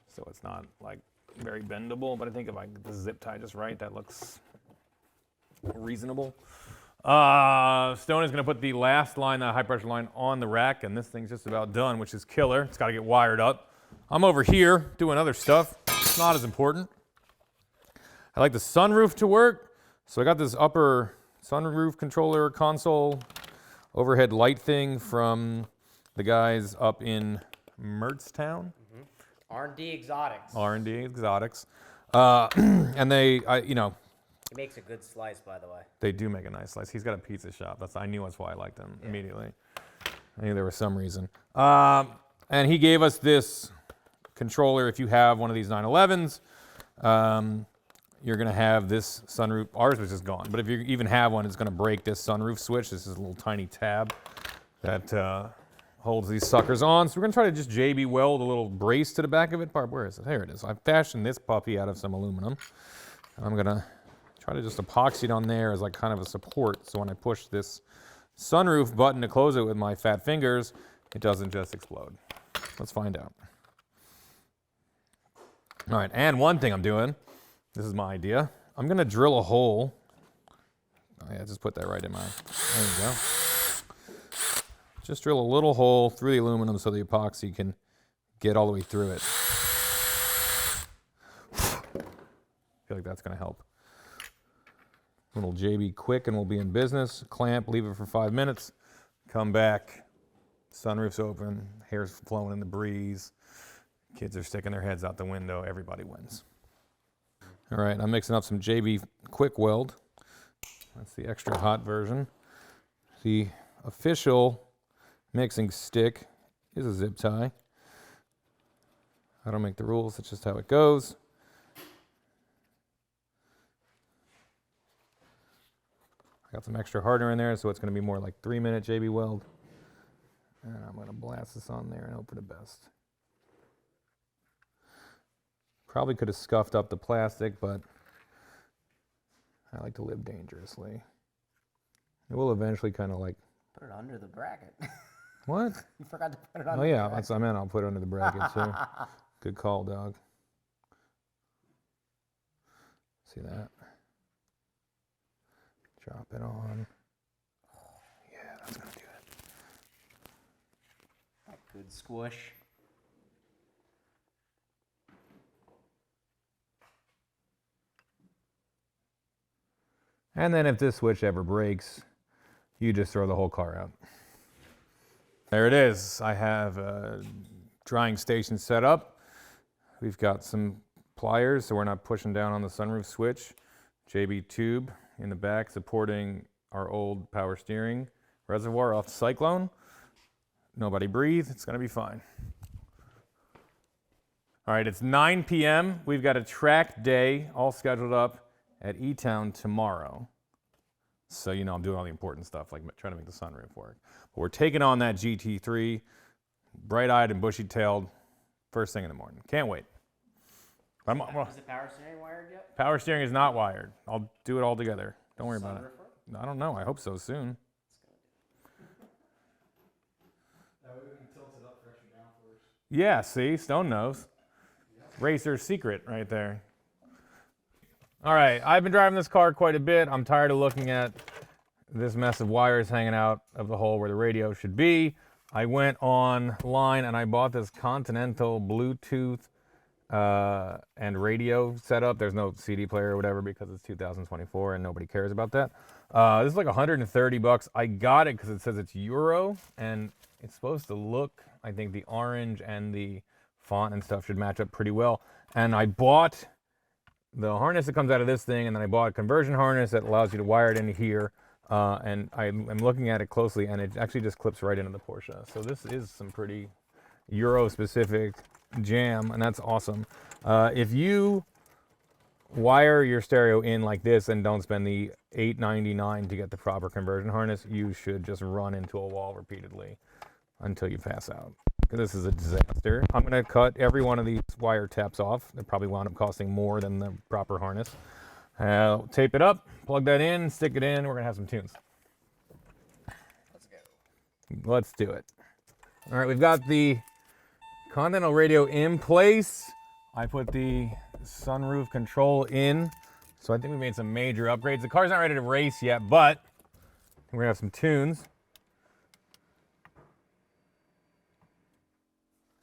So it's not like very bendable, but I think if I get the zip tie just right, that looks reasonable. Stone is gonna put the last line, that high pressure line, on the rack, and this thing's just about done, which is killer. It's gotta get wired up. I'm over here doing other stuff. It's not as important. I like the sunroof to work. So I got this upper sunroof controller console overhead light thing from the guys up in Englishtown. R&D Exotics. R&D Exotics. And they, you know. He makes a good slice, by the way. They do make a nice slice. He's got a pizza shop. I knew that's why I liked him immediately. I knew there was some reason. And he gave us this controller. If you have one of these 911s, you're gonna have this sunroof. Ours was just gone, but if you even have one, it's gonna break this sunroof switch. This is a little tiny tab that holds these suckers on. So we're gonna try to just JB weld a little brace to the back of it. Barb, where is it? There it is. I fashioned this puppy out of some aluminum. I'm gonna try to just epoxy it on there as like kind of a support. So when I push this sunroof button to close it with my fat fingers, it doesn't just explode. Let's find out. All right, and one thing I'm doing, this is my idea. I'm gonna drill a hole. Oh yeah, just put that right in my, there you go. Just drill a little hole through the aluminum so the epoxy can get all the way through it. I feel like that's gonna help. Little JB quick and we'll be in business. Clamp, leave it for 5 minutes. Come back, sunroof's open, hair's flowing in the breeze. Kids are sticking their heads out the window, everybody wins. All right, I'm mixing up some JB quick weld. That's the extra hot version. The official mixing stick is a zip tie. I don't make the rules, it's just how it goes. I got some extra hardener in there, so it's gonna be more like 3-minute JB weld. And I'm gonna blast this on there and hope for the best. Probably could have scuffed up the plastic, but I like to live dangerously. It will eventually kind of like... Put it under the bracket. What? You forgot to put it under the bracket. That's what I meant. I'll put it under the bracket too. Good call, dog. See that? Drop it on. Yeah, that's gonna do it. That good squish. And then if this switch ever breaks, you just throw the whole car out. There it is. I have a drying station set up. We've got some pliers so we're not pushing down on the sunroof switch. JB tube in the back supporting our old power steering reservoir off the Cyclone. Nobody breathe, it's gonna be fine. All right, it's 9 p.m. We've got a track day all scheduled up at E-Town tomorrow. So you know I'm doing all the important stuff, like trying to make the sunroof work. But we're taking on that GT3, bright-eyed and bushy-tailed, first thing in the morning. Can't wait. Is the power steering wired yet? Power steering is not wired. I'll do it all together. Don't worry about it. Sunroof? I don't know. I hope so soon. Yeah, see? Stone knows. Racer's secret right there. All right, I've been driving this car quite a bit. I'm tired of looking at this mess of wires hanging out of the hole where the radio should be. I went online and I bought this Continental Bluetooth and radio setup. There's no CD player or whatever because it's 2024 and nobody cares about that. This is like 130 bucks. I got it because it says it's Euro and it's supposed to look, I think the orange and the font and stuff should match up pretty well. And I bought the harness that comes out of this thing, and then I bought a conversion harness that allows you to wire it into here. And I'm looking at it closely, and it actually just clips right into the Porsche. So this is some pretty Euro-specific jam, and that's awesome. If you wire your stereo in like this and don't spend the $8.99 to get the proper conversion harness, you should just run into a wall repeatedly until you pass out. This is a disaster. I'm going to cut every one of these wire taps off. They probably wound up costing more than the proper harness. Tape it up, plug that in, stick it in. We're going to have some tunes. Let's go. Let's do it. All right, we've got the Continental radio in place. I put the sunroof control in. So I think we made some major upgrades. The car's not ready to race yet, but we're going to have some tunes.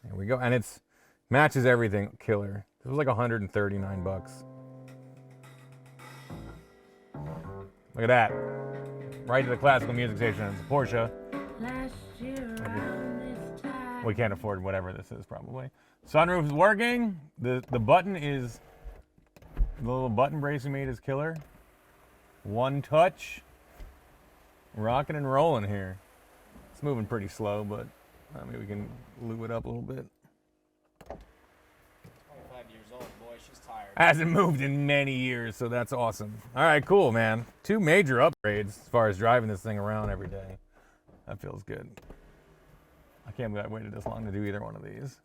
There we go, and it's matches everything. Killer. This was like 139 bucks. Look at that. Right to the classical music station. It's a Porsche. We can't afford whatever this is, probably. Sunroof is working. The button is, the little button brace we made is killer. One touch. Rocking and rolling here. It's moving pretty slow, but maybe we can lube it up a little bit. 25 years old, boy, she's tired. Hasn't moved in many years, so that's awesome. All right, cool, man. 2 major upgrades as far as driving this thing around every day. That feels good. I can't believe I waited this long to do either one of these.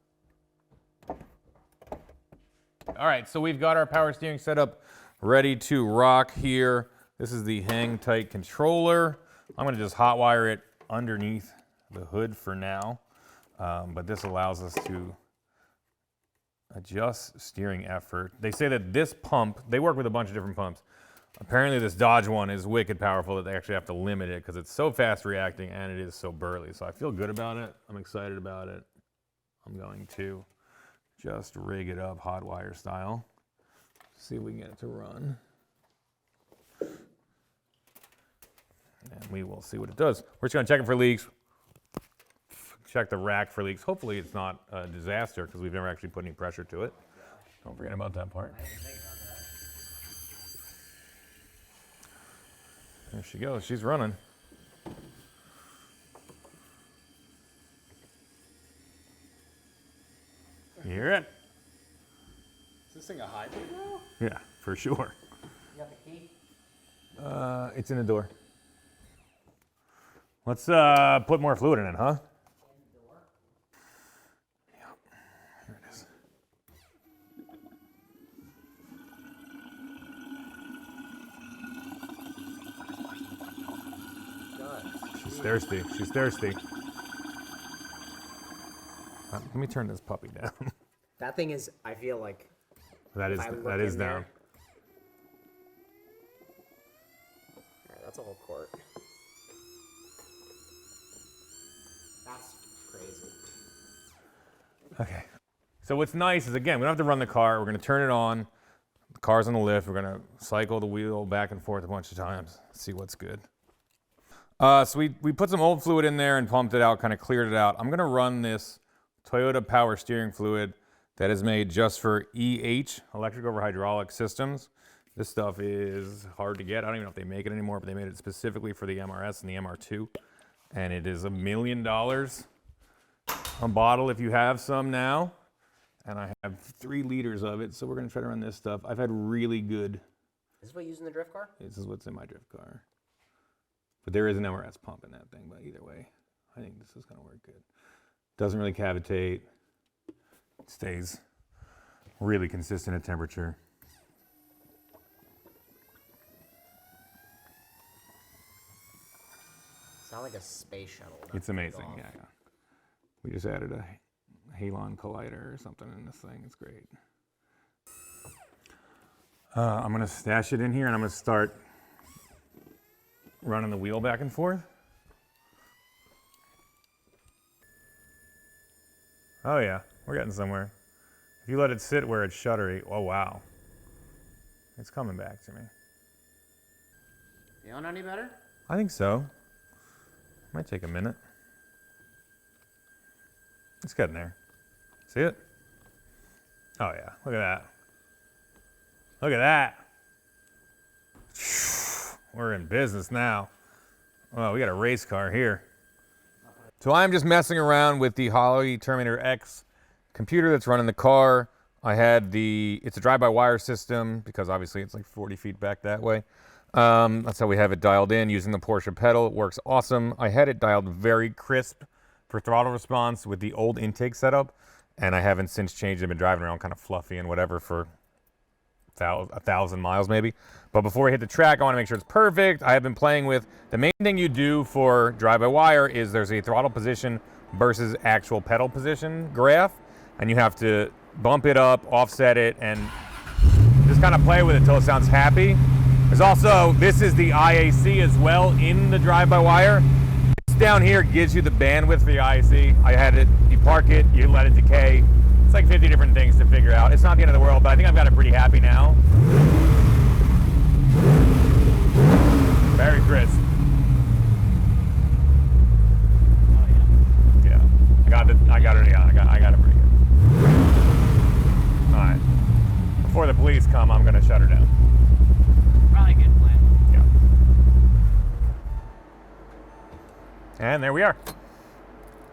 All right, so we've got our power steering set up ready to rock here. This is the hang tight controller. I'm gonna just hot wire it underneath the hood for now, but this allows us to adjust steering effort. They say that this pump, they work with a bunch of different pumps. Apparently this Dodge one is wicked powerful that they actually have to limit it because it's so fast reacting and it is so burly. So I feel good about it. I'm excited about it. I'm going to just rig it up hot wire style. See if we can get it to run. And we will see what it does. We're just gonna check it for leaks. Check the rack for leaks. Hopefully it's not a disaster because we've never actually put any pressure to it. Don't forget about that part. There she goes. She's running. You hear it? Is this thing a hybrid now? Yeah, for sure. You got the key? It's in the door. Let's put more fluid in it, huh? Here it is. She's thirsty. She's thirsty. Let me turn this puppy down. That thing is, I feel like. That is if I look that is in down. there- Alright, that's a whole quart. That's crazy. Okay. So what's nice is, again, we don't have to run the car. We're going to turn it on. The car's on the lift. We're gonna cycle the wheel back and forth a bunch of times, see what's good. So we put some old fluid in there and pumped it out, kind of cleared it out. I'm gonna run this Toyota power steering fluid that is made just for EH, electric over hydraulic systems. This stuff is hard to get. I don't even know if they make it anymore, but they made it specifically for the MRS and the MR2. And it is $1 million a bottle if you have some now. And I have 3 liters of it, so we're gonna try to run this stuff. I've had really good. Is this what you use in the drift car? This is what's in my drift car. But there is an MRS pump in that thing, but either way, I think this is gonna work good. Doesn't really cavitate. It stays really consistent at temperature. Sound like a space shuttle. It's amazing, yeah. We just added a halon collider or something in this thing. It's great. I'm gonna stash it in here and I'm gonna start running the wheel back and forth. Oh yeah, we're getting somewhere. If you let it sit where it's shuttery, oh wow. It's coming back to me. You don't know any better? I think so. Might take a minute. It's getting there. See it? Oh yeah, look at that. Look at that. We're in business now. Oh, we got a race car here. So I'm just messing around with the Holley Terminator X computer that's running the car. I had it's a drive-by-wire system because obviously it's like 40 feet back that way. That's how we have it dialed in using the Porsche pedal. It works awesome. I had it dialed very crisp for throttle response with the old intake setup, and I haven't since changed it. I've been driving around kind of fluffy and whatever for 1,000 miles maybe. But before I hit the track, I want to make sure it's perfect. I have been playing with, the main thing you do for drive-by-wire is there's a throttle position versus actual pedal position graph, and you have to bump it up, offset it, and just kind of play with it until it sounds happy. There's also, this is the IAC as well in the drive-by-wire. This down here gives you the bandwidth for the IAC. I had it, you park it, you let it decay. It's like 50 different things to figure out. It's not the end of the world, but I think I've got it pretty happy now. Very crisp. Oh yeah. Yeah, I got it pretty good. All right, before the police come, I'm gonna shut her down. Probably a good plan. Yeah. And there we are.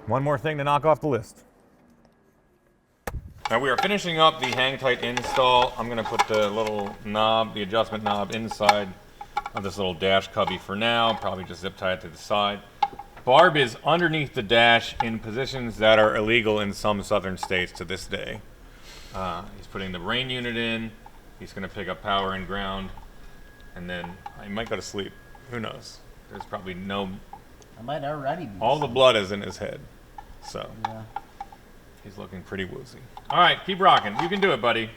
One more thing to knock off the list. Now we are finishing up the hang tight install. I'm gonna put the little knob, the adjustment knob inside of this little dash cubby for now. Probably just zip tie it to the side. Barb is underneath the dash in positions that are illegal in some southern states to this day. He's putting the rain unit in. He's gonna pick up power and ground. And then I might go to sleep. Who knows? There's probably no... I might already be. All the blood is in his head. So, Yeah. he's looking pretty woozy. All right, keep rocking. You can do it, buddy.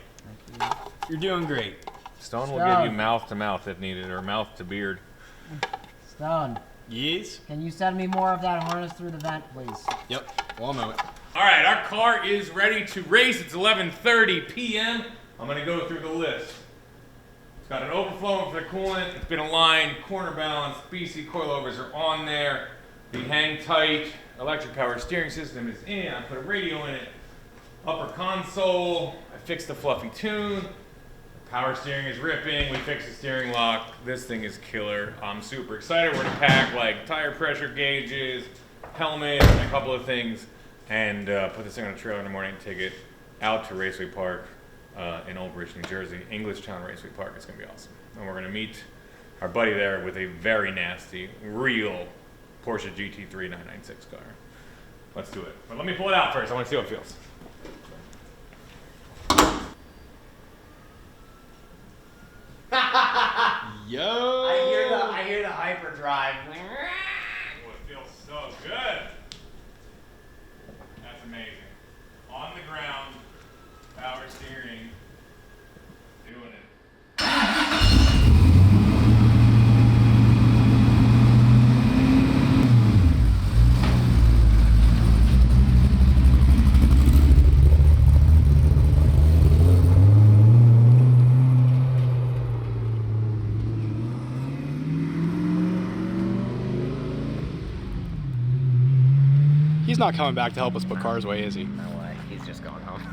Thank you. You're doing great. Stone will give you mouth to mouth if needed, or mouth to beard. Stone, Yes. can you send me more of that harness through the vent, please? Yep. One moment. All right, our car is ready to race. It's 11:30 p.m. I'm gonna go through the list. It's got an overflow for the coolant. It's been aligned, corner balance, BC coilovers are on there. The hang tight electric power steering system is in. I put a radio in it. Upper console. I fixed the fluffy tune. The power steering is ripping. We fixed the steering lock. This thing is killer. I'm super excited. We're gonna pack like tire pressure gauges, helmet, and a couple of things, and put this thing on a trailer in the morning and take it out to Raceway Park in Old Bridge, New Jersey, Englishtown Raceway Park. It's gonna be awesome. And we're gonna meet our buddy there with a very nasty, real Porsche GT3 996 car. Let's do it. But let me pull it out first. I want to see how it feels. Yo. I hear the hyperdrive. Oh, it feels so good. That's amazing. On the ground, power steering, doing it. not coming back to help us put cars away, is he? No way. He's just going home.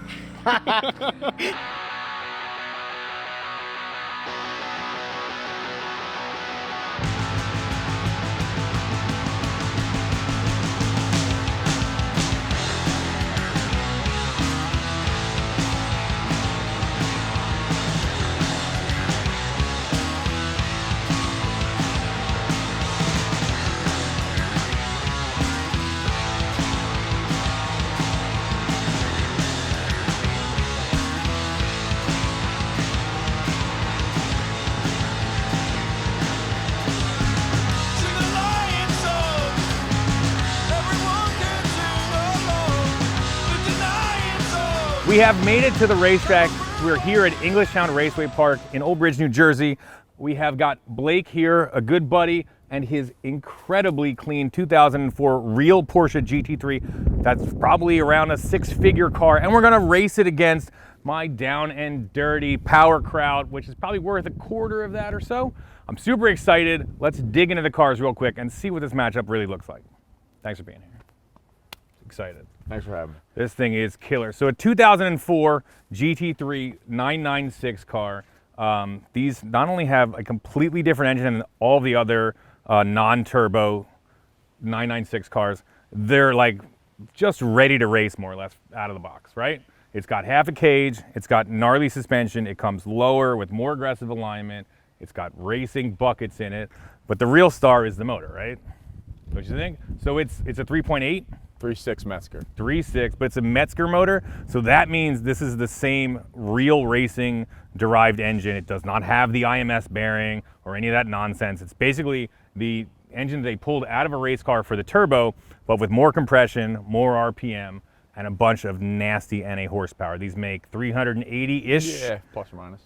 We have made it to the racetrack. We're here at Englishtown Raceway Park in Old Bridge, New Jersey. We have got Blake here, a good buddy, and his incredibly clean 2004 REAL Porsche GT3. That's probably around a six-figure car, and we're gonna race it against my down and dirty PowerKraut, which is probably worth a quarter of that or so. I'm super excited. Let's dig into the cars real quick and see what this matchup really looks like. Thanks for being here. Excited. Thanks for having me. This thing is killer. So a 2004 GT3 996 car. These not only have a completely different engine than all the other non-turbo 996 cars, they're like just ready to race more or less out of the box, right? It's got half a cage, it's got gnarly suspension, it comes lower with more aggressive alignment, it's got racing buckets in it, but the real star is the motor, right? What you think? So it's a 3.8? 3.6 Metzger. 3.6, but it's a Metzger motor, so that means this is the same real racing derived engine. It does not have the IMS bearing or any of that nonsense. It's basically the engine they pulled out of a race car for the turbo, but with more compression, more RPM, and a bunch of nasty NA horsepower. These make 380-ish Yeah, plus or minus.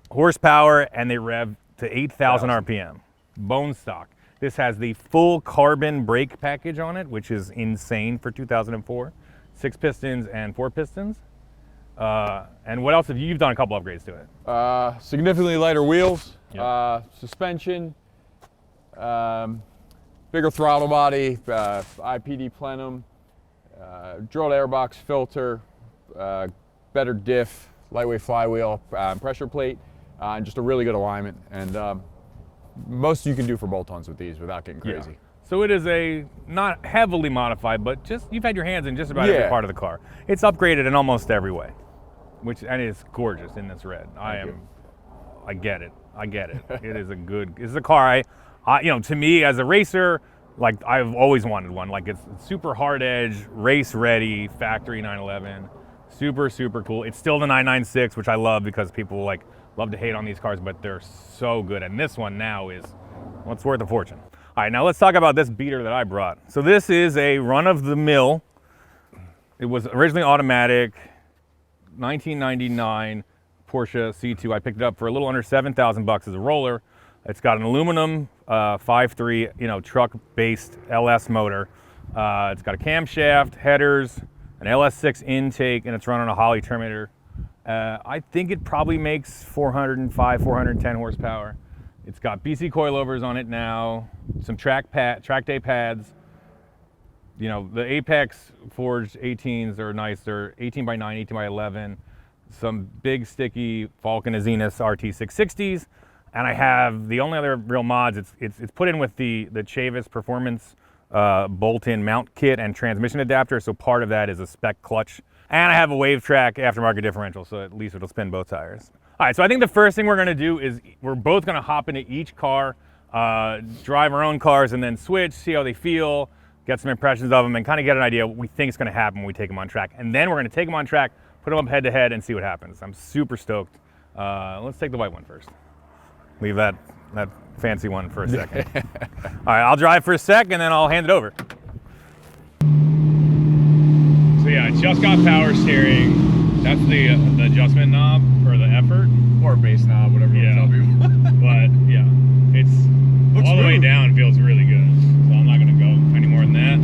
horsepower, and they rev to 8,000 RPM. Bone stock. This has the full carbon brake package on it, which is insane for 2004. 6 pistons and 4 pistons. And what else have you've done a couple upgrades to it? Significantly lighter wheels, Yep. suspension, bigger throttle body, IPD plenum, drilled airbox filter, better diff, lightweight flywheel, pressure plate, and just a really good alignment. And most you can do for bolt-ons with these without getting crazy. Yeah. So it is a not heavily modified, but just you've had your hands in just about every part of the car. It's upgraded in almost every way, and it's gorgeous in this red. I get it. It is it's a car to me as a racer, like I've always wanted one. Like it's super hard edge, race ready, factory 911, super cool. It's still the 996, which I love because people love to hate on these cars, but they're so good. And this one now is, well, it's worth a fortune. All right, now let's talk about this beater that I brought. So this is a run-of-the-mill. It was originally automatic, 1999 Porsche C2. I picked it up for a little under 7,000 bucks as a roller. It's got an aluminum 5.3, truck-based LS motor. It's got a camshaft, headers, an LS6 intake, and it's running a Holley Terminator. I think it probably makes 405, 410 horsepower. It's got BC coilovers on it now, some track day pads. The Apex forged 18s are nice. They're 18 by 9, 18 by 11. Some big sticky Falcon Azenis RT660s. And I have the only other real mods, it's put in with the Chavis Performance bolt-in mount kit and transmission adapter. So part of that is a spec clutch. And I have a wave track aftermarket differential, so at least it'll spin both tires. All right, so I think the first thing we're gonna do is we're both gonna hop into each car, drive our own cars, and then switch, see how they feel, get some impressions of them, and kind of get an idea what we think is gonna happen when we take them on track. And then we're gonna take them on track, put them up head to head, and see what happens. I'm super stoked. Let's take the white one first. Leave that fancy one for a second. All right, I'll drive for a sec, and then I'll hand it over. So yeah, I just got power steering. That's the adjustment knob for the effort. Or base knob, whatever you want to tell people. But yeah, it's Looks all the way smooth. down, feels really good. So I'm not gonna go any more than that.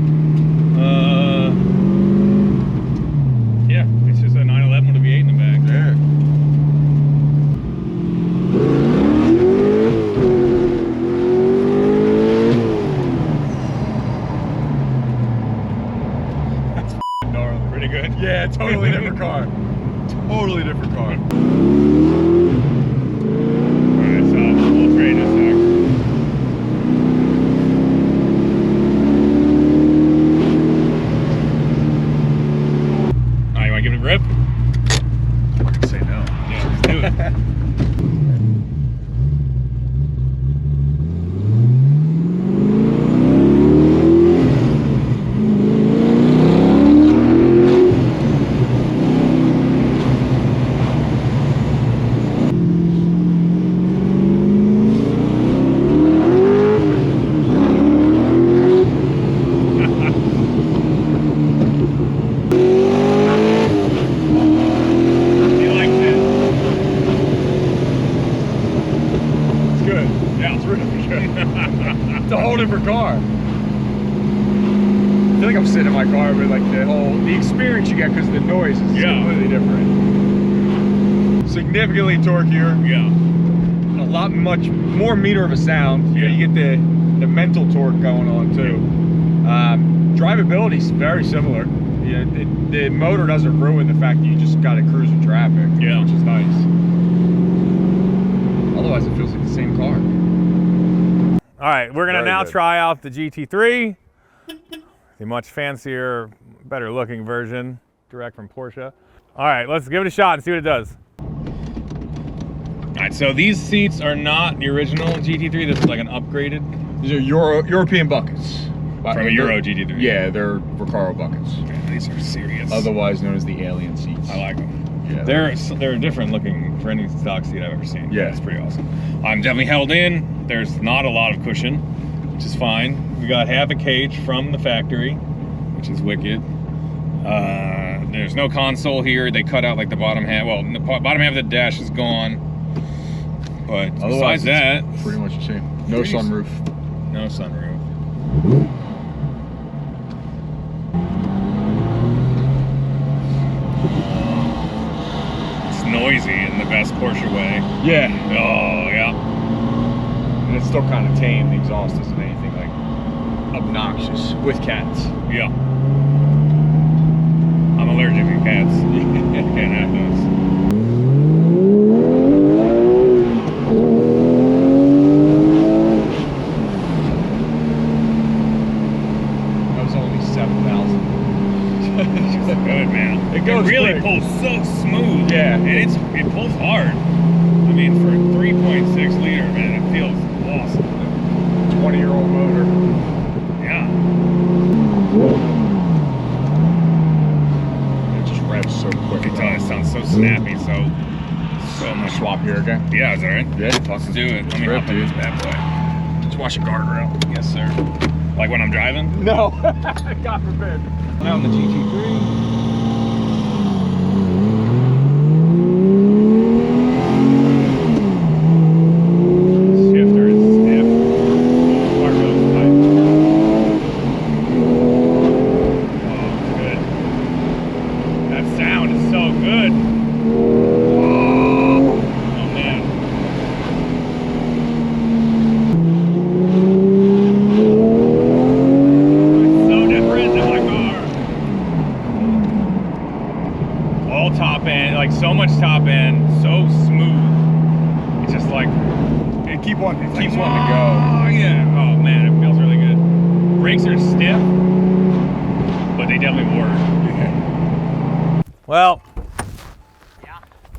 Yeah, it's just a 911 with a V8 in the back. Yeah. car. Totally different car. Alright, so we'll trade this back. Alright, you wanna give it a rip? I can say no. Yeah, let's do it. It's a whole different car. I feel like I'm sitting in my car, but like the experience you get because of the noise is completely different. Significantly torquier. Yeah. A lot much more meter of a sound. Yeah. You get the mental torque going on too. Drivability is very similar. Yeah, the motor doesn't ruin the fact that you just got to cruise in traffic, which is nice. Otherwise, it feels like the same car. All right, we're gonna now try out the GT3, the much fancier, better looking version, direct from Porsche. All right, let's give it a shot and see what it does. All right, so these seats are not the original GT3. This is like an upgraded. These are European buckets. From a Euro GT3. Yeah, they're Recaro buckets. Man, these are serious. Otherwise known as the alien seats. I like them. Yeah, they're different looking for any stock seat I've ever seen. Yeah, it's pretty awesome. I'm definitely held in. There's not a lot of cushion, which is fine. We got half a cage from the factory, which is wicked. There's no console here. They cut out like the bottom half. Well, the bottom half of the dash is gone. But besides that, pretty much the same. No sunroof. No sunroof. It's noisy in the best Porsche way. Yeah. Oh, yeah. And it's still kind of tame. The exhaust isn't anything like obnoxious with cats. Yeah. I'm allergic to cats. Can't have those. That was only 7,000. It's good, man. It really quick. pulls so smooth. Yeah. And it pulls hard. I mean, for a 3.6 liter, man, it feels awesome. 20-year-old motor. Yeah. It just revs so quick. It sounds so snappy, so much. Swap here again? Yeah, is that right? Yeah. Let's do it. Let me hop in this bad boy. Just watch the guardrail. Yes, sir. Like when I'm driving? No. God forbid. Out in the GT3. Shifter is stiff. Part goes tight. Oh, good. That sound is so good. Oh man. It's so different than my car. All top end, like so much top end, so smooth. It's just like It keeps wanting to go. Oh yeah. Oh man, it feels really good. Brakes are stiff, but they definitely work. Well,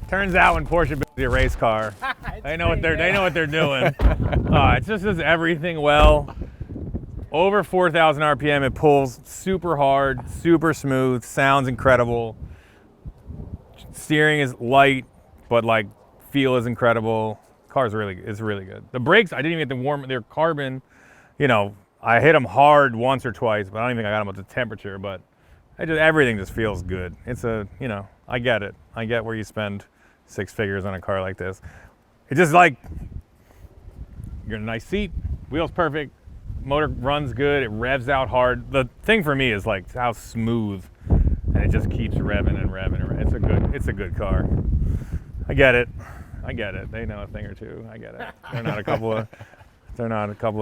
turns out when Porsche builds a race car, they know what they're doing. It just does everything well. Over 4,000 RPM, it pulls super hard, super smooth, sounds incredible. Steering is light, but like feel is incredible. Car's really good. The brakes, I didn't even get them warm. They're carbon. You know, I hit them hard once or twice, but I don't even think I got them up to temperature. But everything just feels good. It's I get it. I get where you spend 6 figures on a car like this. It's just like you're in a nice seat, wheels perfect, motor runs good, it revs out hard. The thing for me is like how smooth, and it just keeps revving and revving and revving. It's a good car. I get it. They know a thing or two. I get it. They're not a couple of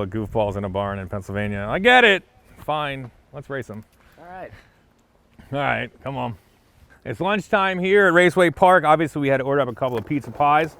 goofballs in a barn in Pennsylvania. I get it. Fine. Let's race them. All right. All right, come on. It's lunchtime here at Raceway Park. Obviously, we had to order up a couple of pizza pies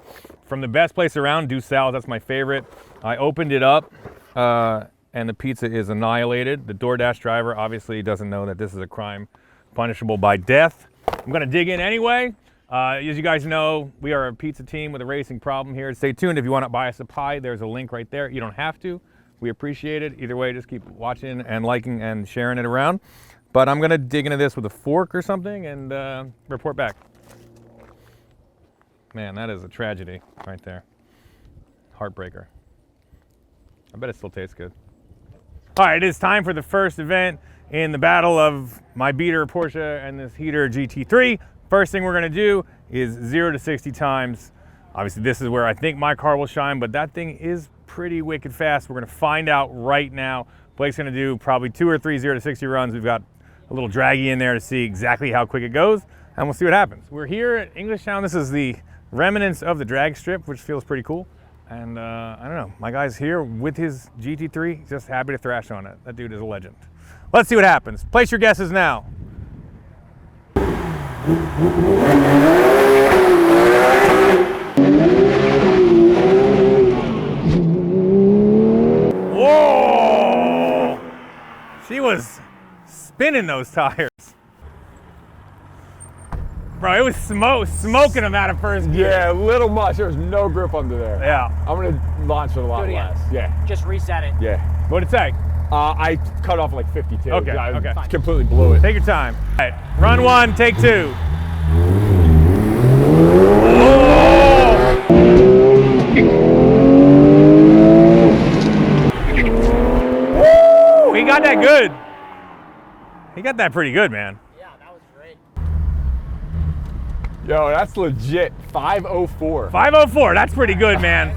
from the best place around, Do Sal's. That's my favorite. I opened it up, and the pizza is annihilated. The DoorDash driver obviously doesn't know that this is a crime punishable by death. I'm gonna dig in anyway. As you guys know, we are a pizza team with a racing problem here. Stay tuned if you want to buy us a pie. There's a link right there. You don't have to. We appreciate it. Either way, just keep watching and liking and sharing it around. But I'm gonna dig into this with a fork or something and report back. Man, that is a tragedy right there. Heartbreaker. I bet it still tastes good. All right, it is time for the first event in the battle of my beater Porsche and this heater GT3. First thing we're gonna do is 0 to 60 times. Obviously, this is where I think my car will shine, but that thing is pretty wicked fast. We're gonna find out right now. Blake's gonna do probably 2 or 3 0 to 60 runs. We've got a little draggy in there to see exactly how quick it goes, and we'll see what happens. We're here at Englishtown. This is the remnants of the drag strip, which feels pretty cool. And I don't know, my guy's here with his GT3, just happy to thrash on it. That dude is a legend. Let's see what happens. Place your guesses now. Whoa! She was spinning those tires. Bro, it was smoking them out of first gear. Yeah, a little much. There was no grip under there. Yeah. I'm gonna launch it a lot Do it again. less. Yeah. Just reset it. Yeah. What'd it say? I cut off like 52. Okay, I okay. completely blew it. Take your time. All right, run 1, take 2. Woo! He got that good. He got that pretty good, man. Yeah, that was great. Yo, that's legit. 504. 504, that's pretty good, man.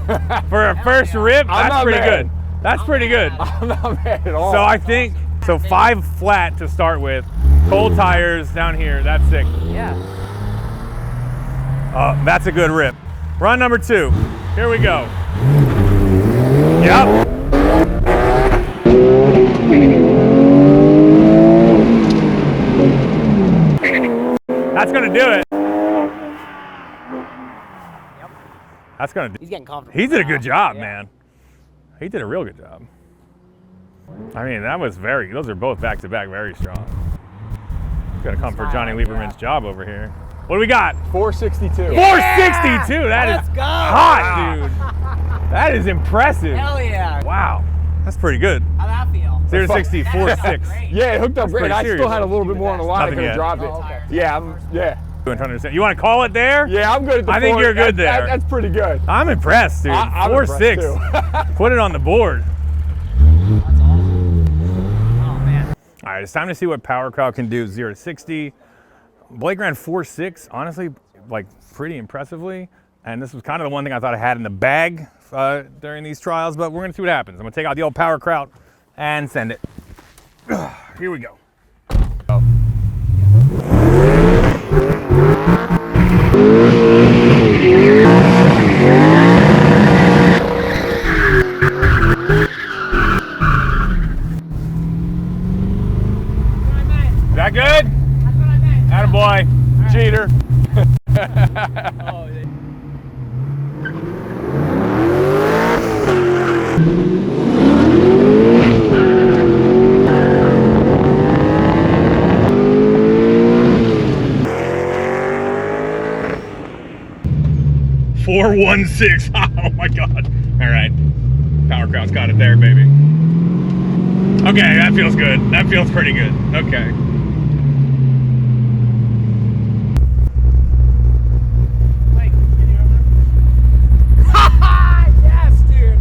For a first rip, that's pretty good. That's pretty good. I'm not mad at all. So I think, 5 flat to start with. Cold tires down here, that's sick. Yeah. That's a good rip. Run number 2. Here we go. Yep. That's gonna do it. Yep. That's gonna do. He's getting comfortable. He did a good job, Yeah. man. He did a real good job. I mean, that was those are both back to back very strong. Gonna come for Johnny Lieberman's job over here. What do we got? 462. 462. That is Let's go. hot, dude. That is impressive. Hell yeah. Wow, that's pretty good. How'd that feel? 0 to 60, 4.6. Yeah, it hooked up great. pretty I serious. still had a little bit more on the line. I Nothing could have yet. dropped it. Oh, okay. Yeah, You want to call it there? yeah, I'm good at the I think 4. you're good there. That's pretty good. I'm impressed, dude. I'm 4.6. impressed, too. Put it on the board. That's awesome. Oh, man. All right, it's time to see what PowerKraut can do. 0 to 60. Blake ran 4.6, honestly, like pretty impressively. And this was kind of the one thing I thought I had in the bag during these trials, but we're gonna see what happens. I'm gonna take out the old PowerKraut and send it. Here we go. Is that good? That's what I meant. Attaboy. Cheater. Oh, they- .416. Oh my God. All right. PowerKraut's got it there, baby. Okay, that feels good. That feels pretty good. Okay. yes, dude.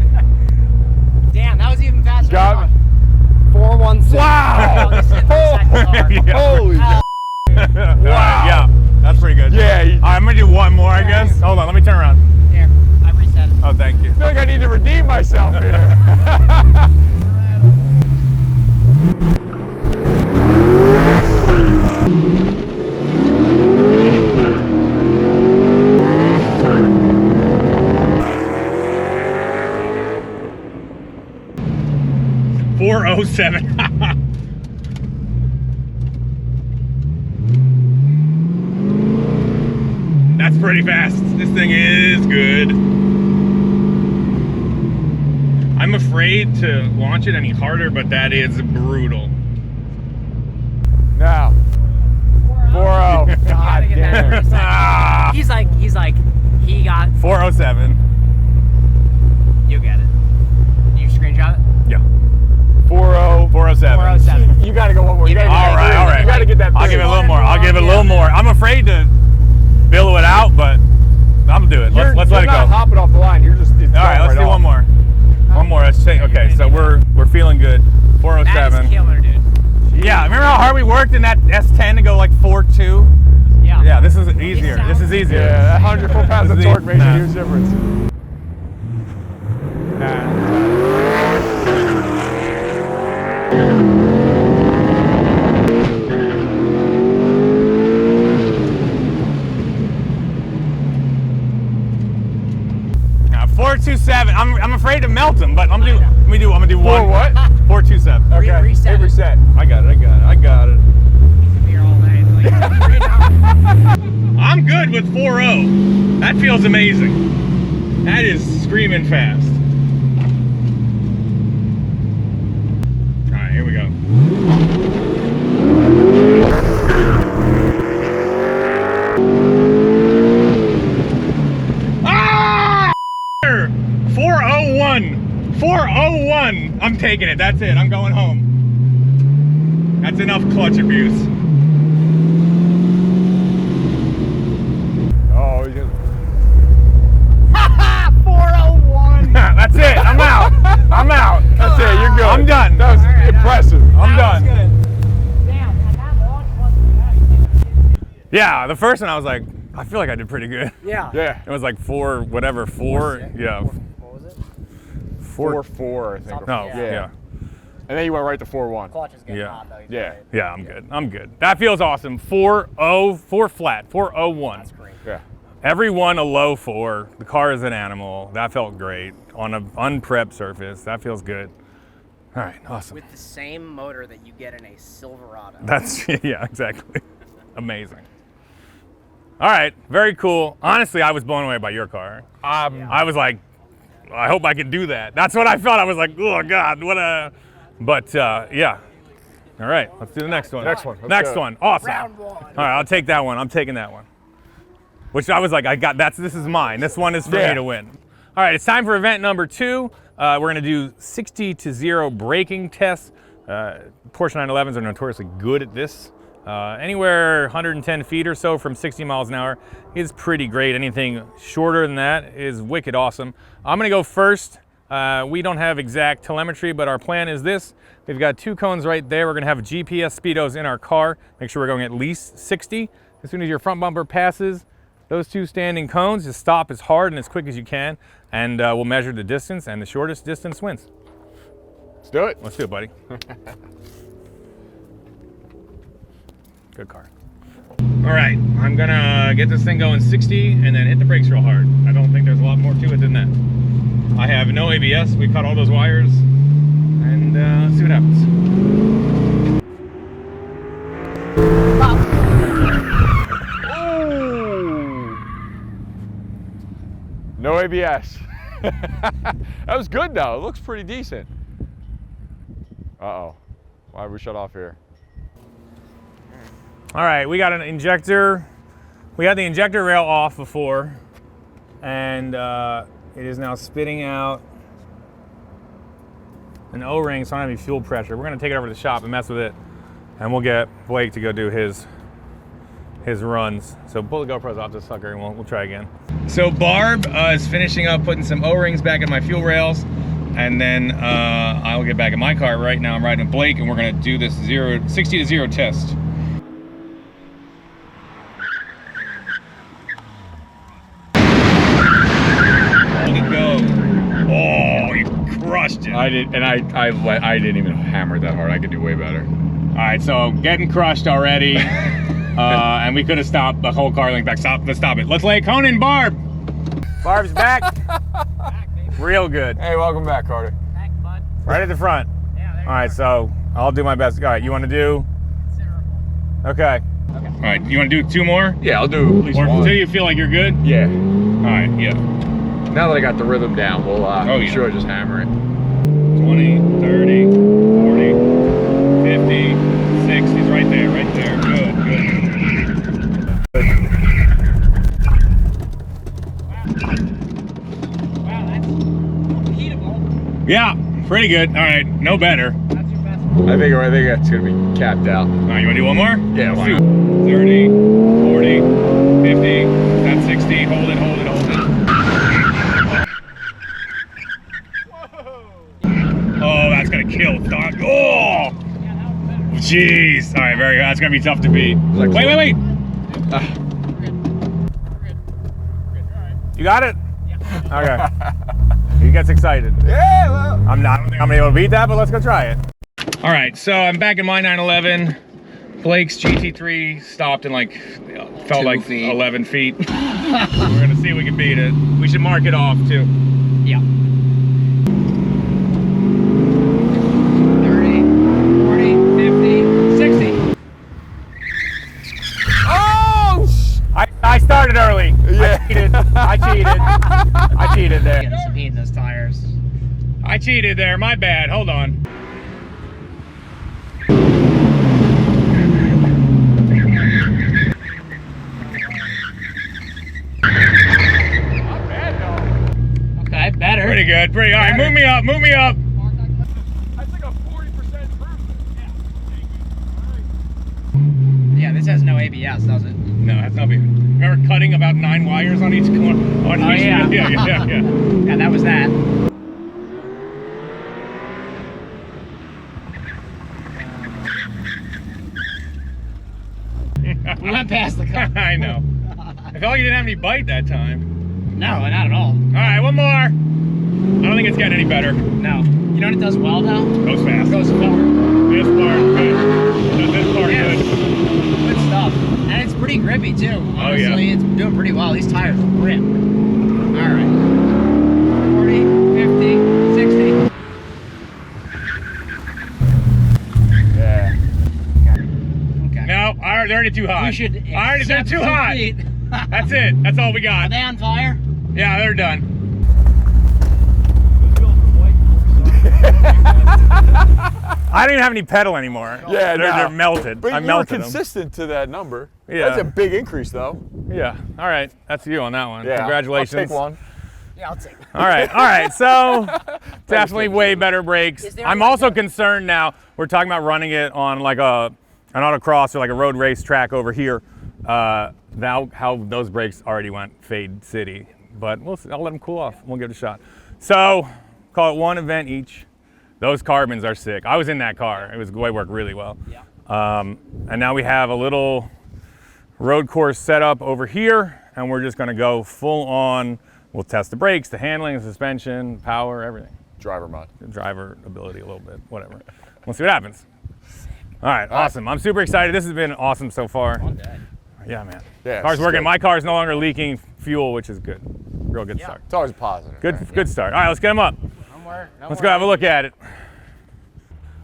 Damn, that was even faster. Got me. 416. Wow. Oh, this is the second car. Yeah. Holy Hell. Wow. Yeah, that's pretty good. Yeah, you- All right, I'm gonna do one more, I guess. Hold on, let me turn around. Here, I reset it. Oh, thank you. I feel like I need to redeem myself here. That's pretty fast. This thing is good. I'm afraid to launch it any harder, but that is brutal. Now. 4-0. God damn it. He's like, he got. 407. You get it. You screenshot it? Yeah. 4-0. 407. 407. You gotta go one more. You gotta get All that right. You gotta get that. I'll give it a little more. I'll give it a Yeah. little more. I'm afraid to billow it out, but I'm gonna do it. Let's let it You're not go. hopping off the line. You're just. All right, let's do one more. One more. Let's say, okay, so we're feeling good. That 407. is killer, dude. Yeah, remember how hard we worked in that S10 to go like 4.2? Yeah. Yeah, this is easier. This is easier. Yeah, that 100 foot-pounds of This is torque makes nah. a huge difference. 427. I'm afraid to melt them, but I'm gonna do one. For what? 427. Okay. Reset. Reset. I got it. Here all night. Like, I'm good with 4.0. That feels amazing. That is screaming fast. All right, here we go. Ah! 401. 401. I'm taking it. That's it. I'm going home. That's enough clutch abuse. Oh, you can. 401. That's it. I'm out. I'm out. That's it. You're good. I'm done. That was impressive. I'm done. Damn, and that launch wasn't bad. Yeah, the first one I was like, I feel like I did pretty good. Yeah. Yeah. It was like 4, whatever, 4. Yeah. What was it? 4-4, I think. No, Yeah. yeah. And then you went right to 4-1. Clutch is getting Yeah. hot, though. He's Yeah. great. Yeah, I'm good. I'm good. That feels awesome. 4.0, 4 flat, 401. That's great. Yeah. Every one a low 4. The car is an animal. That felt great. On an unprepped surface. That feels good. All right, awesome. With the same motor that you get in a Silverado. That's, yeah, exactly. Amazing. All right, very cool. Honestly, I was blown away by your car. I was like, I hope I can do that. That's what I felt. I was like, oh God, what a, but yeah. All right, let's do the next one. Next one, let's Next go. one, awesome. Round 1. All right, I'll take that one. I'm taking that one. Which I was like, this is mine. This one is for Yeah. me to win. All right, it's time for event number 2. We're gonna do 60 to 0 braking tests. Porsche 911s are notoriously good at this. Anywhere 110 feet or so from 60 miles an hour is pretty great. Anything shorter than that is wicked awesome. I'm gonna go first. We don't have exact telemetry, but our plan is this. We've got 2 cones right there. We're gonna have GPS speedos in our car. Make sure we're going at least 60. As soon as your front bumper passes those 2 standing cones, just stop as hard and as quick as you can, and we'll measure the distance, and the shortest distance wins. Let's do it. Let's do it, buddy. Good car. All right, I'm gonna get this thing going 60 and then hit the brakes real hard. I don't think there's a lot more to it than that. I have no ABS. We cut all those wires, and let's see what happens. Ooh. No ABS. That was good though. It looks pretty decent. Uh-oh. Why did we shut off here? All right, we got an injector. We had the injector rail off before, and it is now spitting out an O-ring, so I don't have any fuel pressure. We're gonna take it over to the shop and mess with it, and we'll get Blake to go do his runs. So pull the GoPros off this sucker and we'll try again. So Barb is finishing up putting some O-rings back in my fuel rails, and then I'll get back in my car. Right now I'm riding with Blake, and we're gonna do this 60 to 0 test. Oh, you crushed it. I did, and I didn't even hammer it that hard. I could do way better. All right, so getting crushed already. And we could have stopped the whole car length back. Let's stop it. Let's lay Conan Barb. Barb's back. Real good. Hey, welcome back, Carter. Thanks, bud. Right at the front. Yeah, there All right, so I'll do my best. All right, you want to do? Considerable. Okay. Okay. All right, you want to do 2 more? Yeah, I'll do at least Or one. until you feel like you're good? Yeah. All right, yeah. Now that I got the rhythm down, we'll yeah. sure just hammer it. 20, 30, 40, 50, 60. It's right there, right there. Good, good. Wow, that's repeatable. Yeah, pretty good. All right, no better. That's your best. I think that's gonna be capped out. All right, you want to do one more? Yeah, why Let's do 30, 40, 50, that's 60. Hold it, hold it, hold it. Oh, that's gonna kill, dog. Oh! Yeah, that was better. Jeez. All right, very good. That's gonna be tough to beat. Like- Wait, wait, wait. We're good. We're good. All right. You got it? Yeah. Okay. He gets excited. Yeah, well. I don't think I'm gonna be able to beat that, but let's go try it. All right, so I'm back in my 911. Blake's GT3 stopped in like, felt 2 like feet. 11 feet. We're gonna see if we can beat it. We should mark it off too. Yeah. 30, 40, 50, 60. Oh! I started early. Yeah. I cheated. I cheated there. Getting some heat in those tires. I cheated there. My bad. Hold on. Okay, better. Pretty good. Pretty. All right, move me up. Move me up. That's like a 40% improvement. Yeah, this has no ABS, does it? No, that's not big. Remember cutting about 9 wires on each corner? On Oh, each, yeah. yeah. Yeah, that was that. We went past the car. I know. I felt like you didn't have any bite that time. No, not at all. All right, one more. I don't think it's getting any better. No. You know what it does well though? Goes fast. Goes forward. This part, good. Does this part Yeah. good. Good stuff. And it's pretty grippy too. Honestly, yeah. it's doing pretty well. These tires rip. Alright. 40, 50, 60. Yeah. Okay. No, they're already too high. We should I already they're accept too some high. feet. That's it. That's all we Are got. they on fire? Yeah, they're done. I don't even have any pedal anymore. Yeah, they're melted. But I you're melted them. consistent to that number. Yeah. That's a big increase, though. Yeah. All right. That's you on that one. Yeah. Congratulations. I'll take one. Yeah, I'll take it. All right. All right. So definitely way better brakes. Is there I'm like also concerned now. We're talking about running it on like an autocross or like a road race track over here. Now how those brakes already went fade city, but we'll see. I'll let them cool off. We'll give it a shot. So call it 1 event each. Those carbons are sick. I was in that car. It worked really well. Yeah. And now we have a little road course set up over here, and we're just gonna go full on. We'll test the brakes, the handling, the suspension, power, everything. Driver mod. The driver ability a little bit, whatever. We'll see what happens. All right, awesome. I'm super excited. This has been awesome so far. One day. Yeah, man. Yeah, Car's it's working. good. My car's no longer leaking fuel, which is good. Real good start. It's always positive. Good, right? good start. All right, let's get them up. Let's go have a look at it.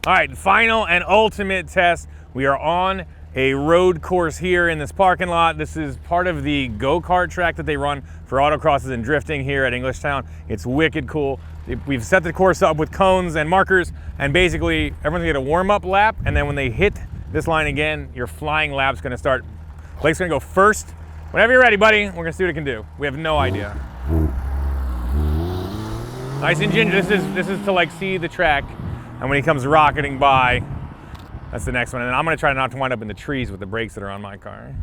All right, final and ultimate test. We are on a road course here in this parking lot. This is part of the go-kart track that they run for autocrosses and drifting here at Englishtown. It's wicked cool. We've set the course up with cones and markers, and basically everyone's gonna get a warm-up lap, and then when they hit this line again, your flying lap's gonna start. Blake's gonna go first. Whenever you're ready, buddy, we're gonna see what it can do. We have no idea. Nice and ginger. This is to like see the track, and when he comes rocketing by, that's the next one. And then I'm gonna try not to wind up in the trees with the brakes that are on my car.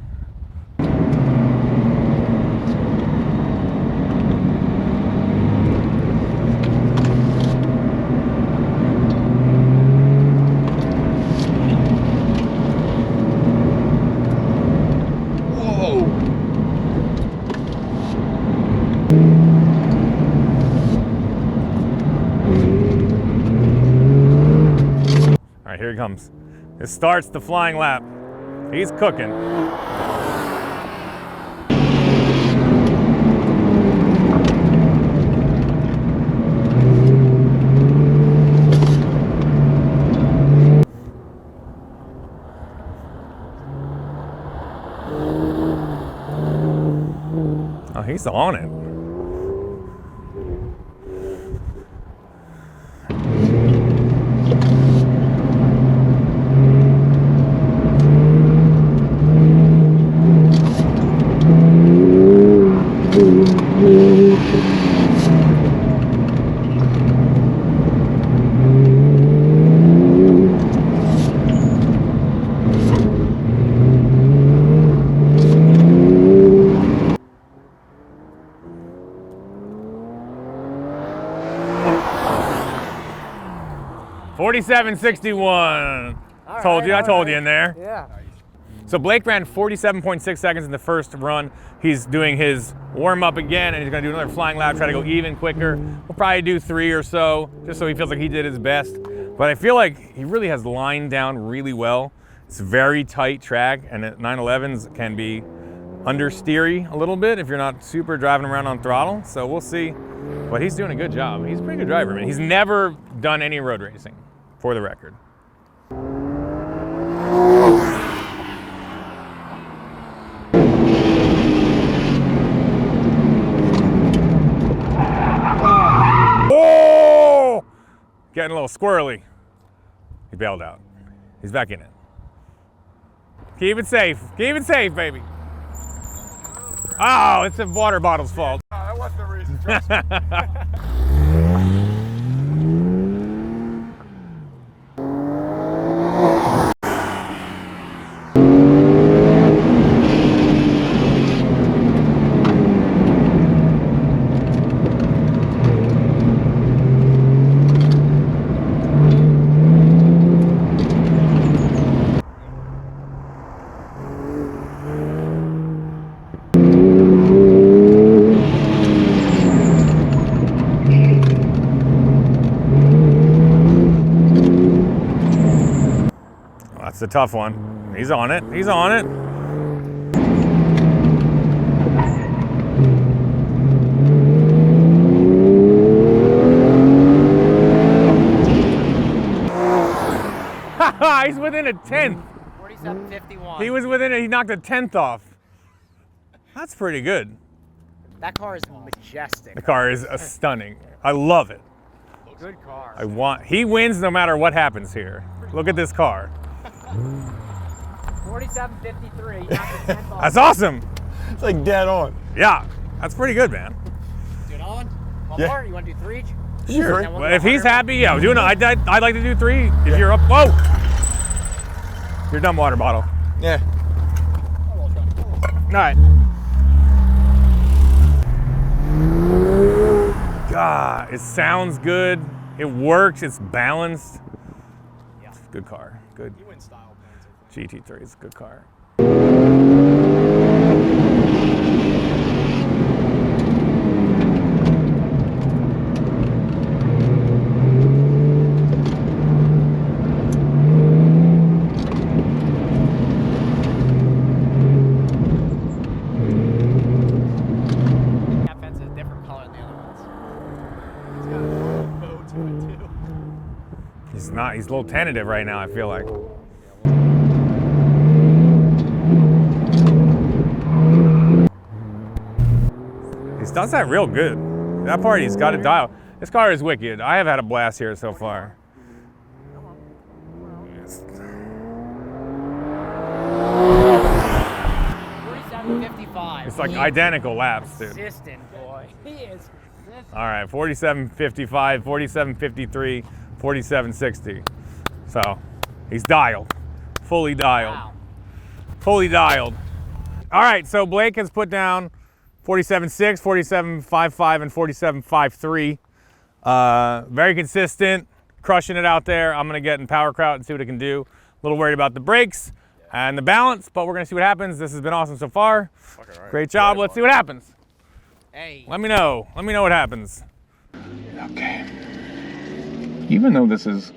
All right, here he comes. This starts the flying lap. He's cooking. Oh, he's on it. $47.61. I told you in there. Yeah. So Blake ran 47.6 seconds in the first run. He's doing his warm up again, and he's gonna do another flying lap, try to go even quicker. We'll probably do 3 or so, just so he feels like he did his best. But I feel like he really has lined down really well. It's a very tight track, and 911s can be understeery a little bit if you're not super driving around on throttle. So we'll see. But he's doing a good job. He's a pretty good driver, man. He's never done any road racing, for the record. Oh! Getting a little squirrely. He bailed out. He's back in it. Keep it safe. Keep it safe, baby. Oh, it's the water bottle's fault. Oh, that wasn't the reason. Trust me. That's a tough one. He's on it. He's on it. He's within a 10th. 47.51. He was within it. He knocked a 10th off. That's pretty good. That car is majestic. The car is stunning. I love it. Good car. He wins no matter what happens here. Look at this car. 47.53. That's That's awesome. It's like dead on. Yeah, that's pretty good, man. Do it on? One Yeah. more? You want to do 3 each? Sure. And we'll Well, do if he's 100. happy, yeah, we'll do I'd like to do 3 if you're up. Whoa! You're done, water bottle. Yeah. All right. God, it sounds good. It works. It's balanced. Yeah. It's a good car. Good. You win style points. GT3 is a good car. That fence is a different color than the other ones. It's got a bow to it too. He's not. He's a little tentative right now, I feel like. He does that real good. That part he's got it dialed. This car is wicked. I have had a blast here so far. 47.55. It's like identical laps, dude. Consistent, boy. He is. All right, 47.55, 47.53, 47.60. So he's dialed, fully dialed, Wow. fully dialed. All right, so Blake has put down 47.6, 47.55, and 47.53. Very consistent, crushing it out there. I'm gonna get in PowerKraut and see what it can do. A little worried about the brakes and the balance, but we're gonna see what happens. This has been awesome so far. Great job. Let's see what happens. Hey. Let me know. Let me know what happens. Okay. Even though this is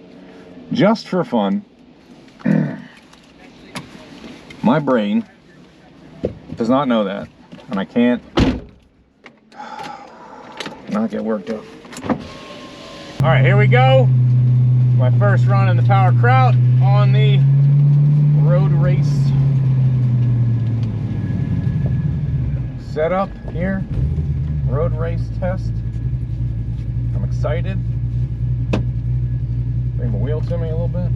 just for fun, my brain does not know that, and I can't not get worked up. All right, here we go. My first run in the PowerKraut on the road race setup here. road race test. I'm excited. Bring the wheel to me a little bit.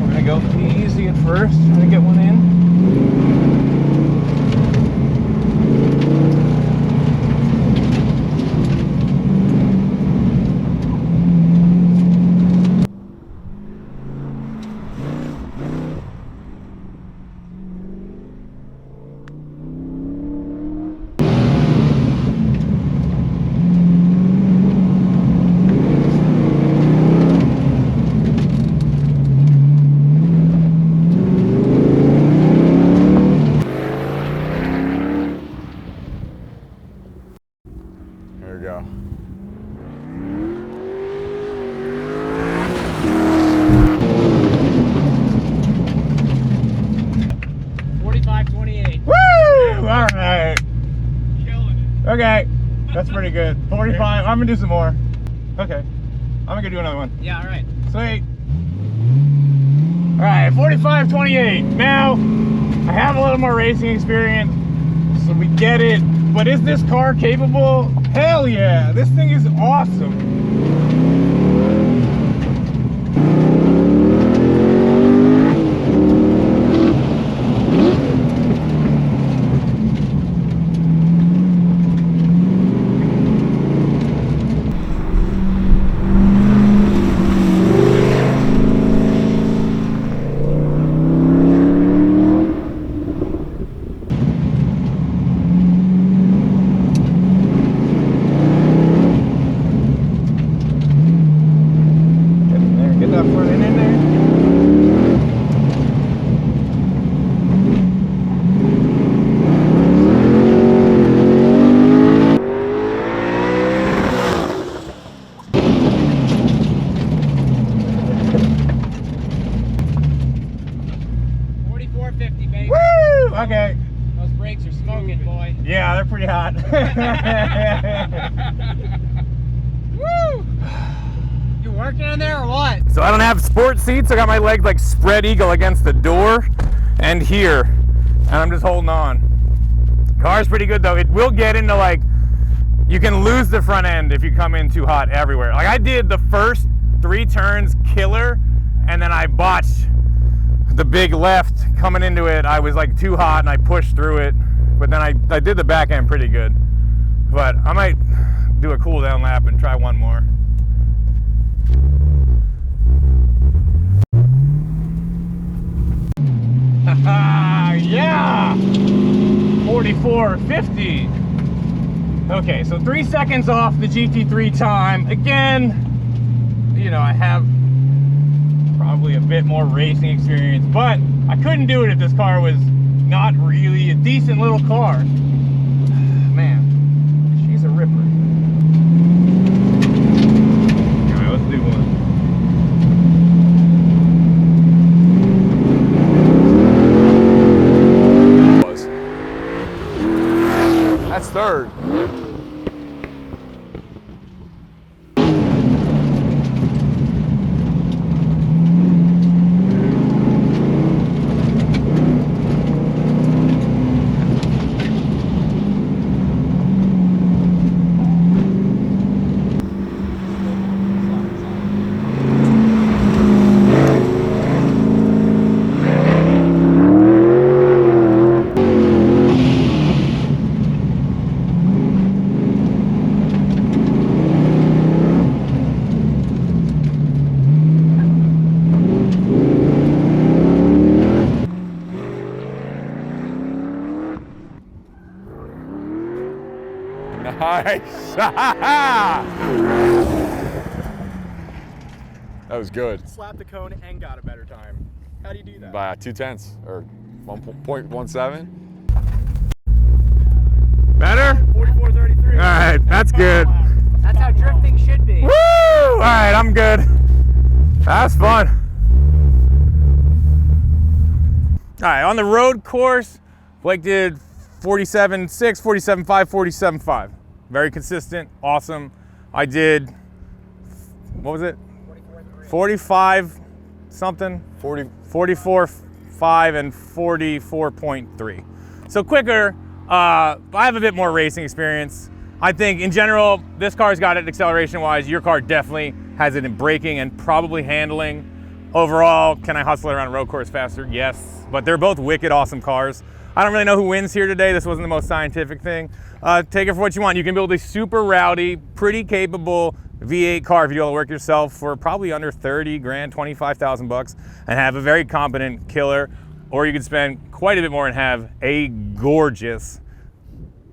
We're gonna go easy at first, try to get one in. There we go. All right. Okay, that's pretty good. 45. I'm gonna do some more. Okay, I'm gonna do another one. Yeah, all right. Sweet. All right, 45-28. Now I have a little more racing experience, so we get it. But is this car capable? Hell yeah! This thing is awesome. Get that front end in there. $44.50, baby. Woo! Okay. Those brakes are smoking, boy. Yeah, they're pretty hot. Woo! You working in there or what? So I don't have sport seats. I got my legs like spread eagle against the door and here, and I'm just holding on. Car's pretty good though. It will get into like, you can lose the front end if you come in too hot everywhere. Like I did the first 3 turns killer, and then I botched the big left coming into it. I was like too hot and I pushed through it, but then I did the back end pretty good. But I might do a cool down lap and try one more. Yeah! 44.50. Okay, so 3 seconds off the GT3 time. Again, you know, I have probably a bit more racing experience, but I couldn't do it if this car was not really a decent little car. Man, she's a ripper. All right, let's do one. That's third. Nice. That was good. Slapped the cone and got a better time. How do you do that? By 2/10 or 1.17. Better? 44.33. All right, that's good. That's how drifting should be. Woo! All right, I'm good. That's fun. All right, on the road course, Blake did 47.6, 47.5, 47.5. Very consistent, awesome. I did, what was it? 45 something? 44.5 and 44.3. So quicker, I have a bit more racing experience. I think in general, this car's got it acceleration wise. Your car definitely has it in braking and probably handling. Overall, can I hustle it around a road course faster? Yes, but they're both wicked awesome cars. I don't really know who wins here today. This wasn't the most scientific thing. Take it for what you want. You can build a super rowdy, pretty capable V8 car if you do all the work yourself for probably under 30 grand, 25,000 bucks, and have a very competent killer. Or you could spend quite a bit more and have a gorgeous,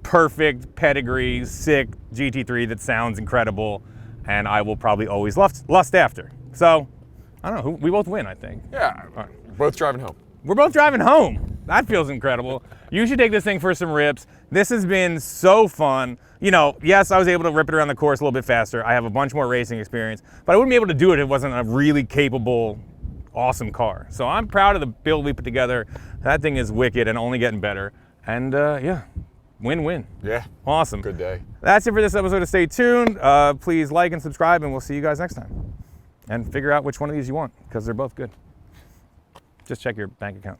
perfect pedigree, sick GT3 that sounds incredible, and I will probably always lust after. So, I don't know, we both win, I think. Yeah, we're both driving home. We're both driving home. That feels incredible. You should take this thing for some rips. This has been so fun. You know, yes, I was able to rip it around the course a little bit faster. I have a bunch more racing experience, but I wouldn't be able to do it if it wasn't a really capable, awesome car. So I'm proud of the build we put together. That thing is wicked and only getting better. And yeah, win-win. Yeah. Awesome. Good day. That's it for this episode of Stay Tuned. Please like and subscribe, and we'll see you guys next time. And figure out which one of these you want, because they're both good. Just check your bank account.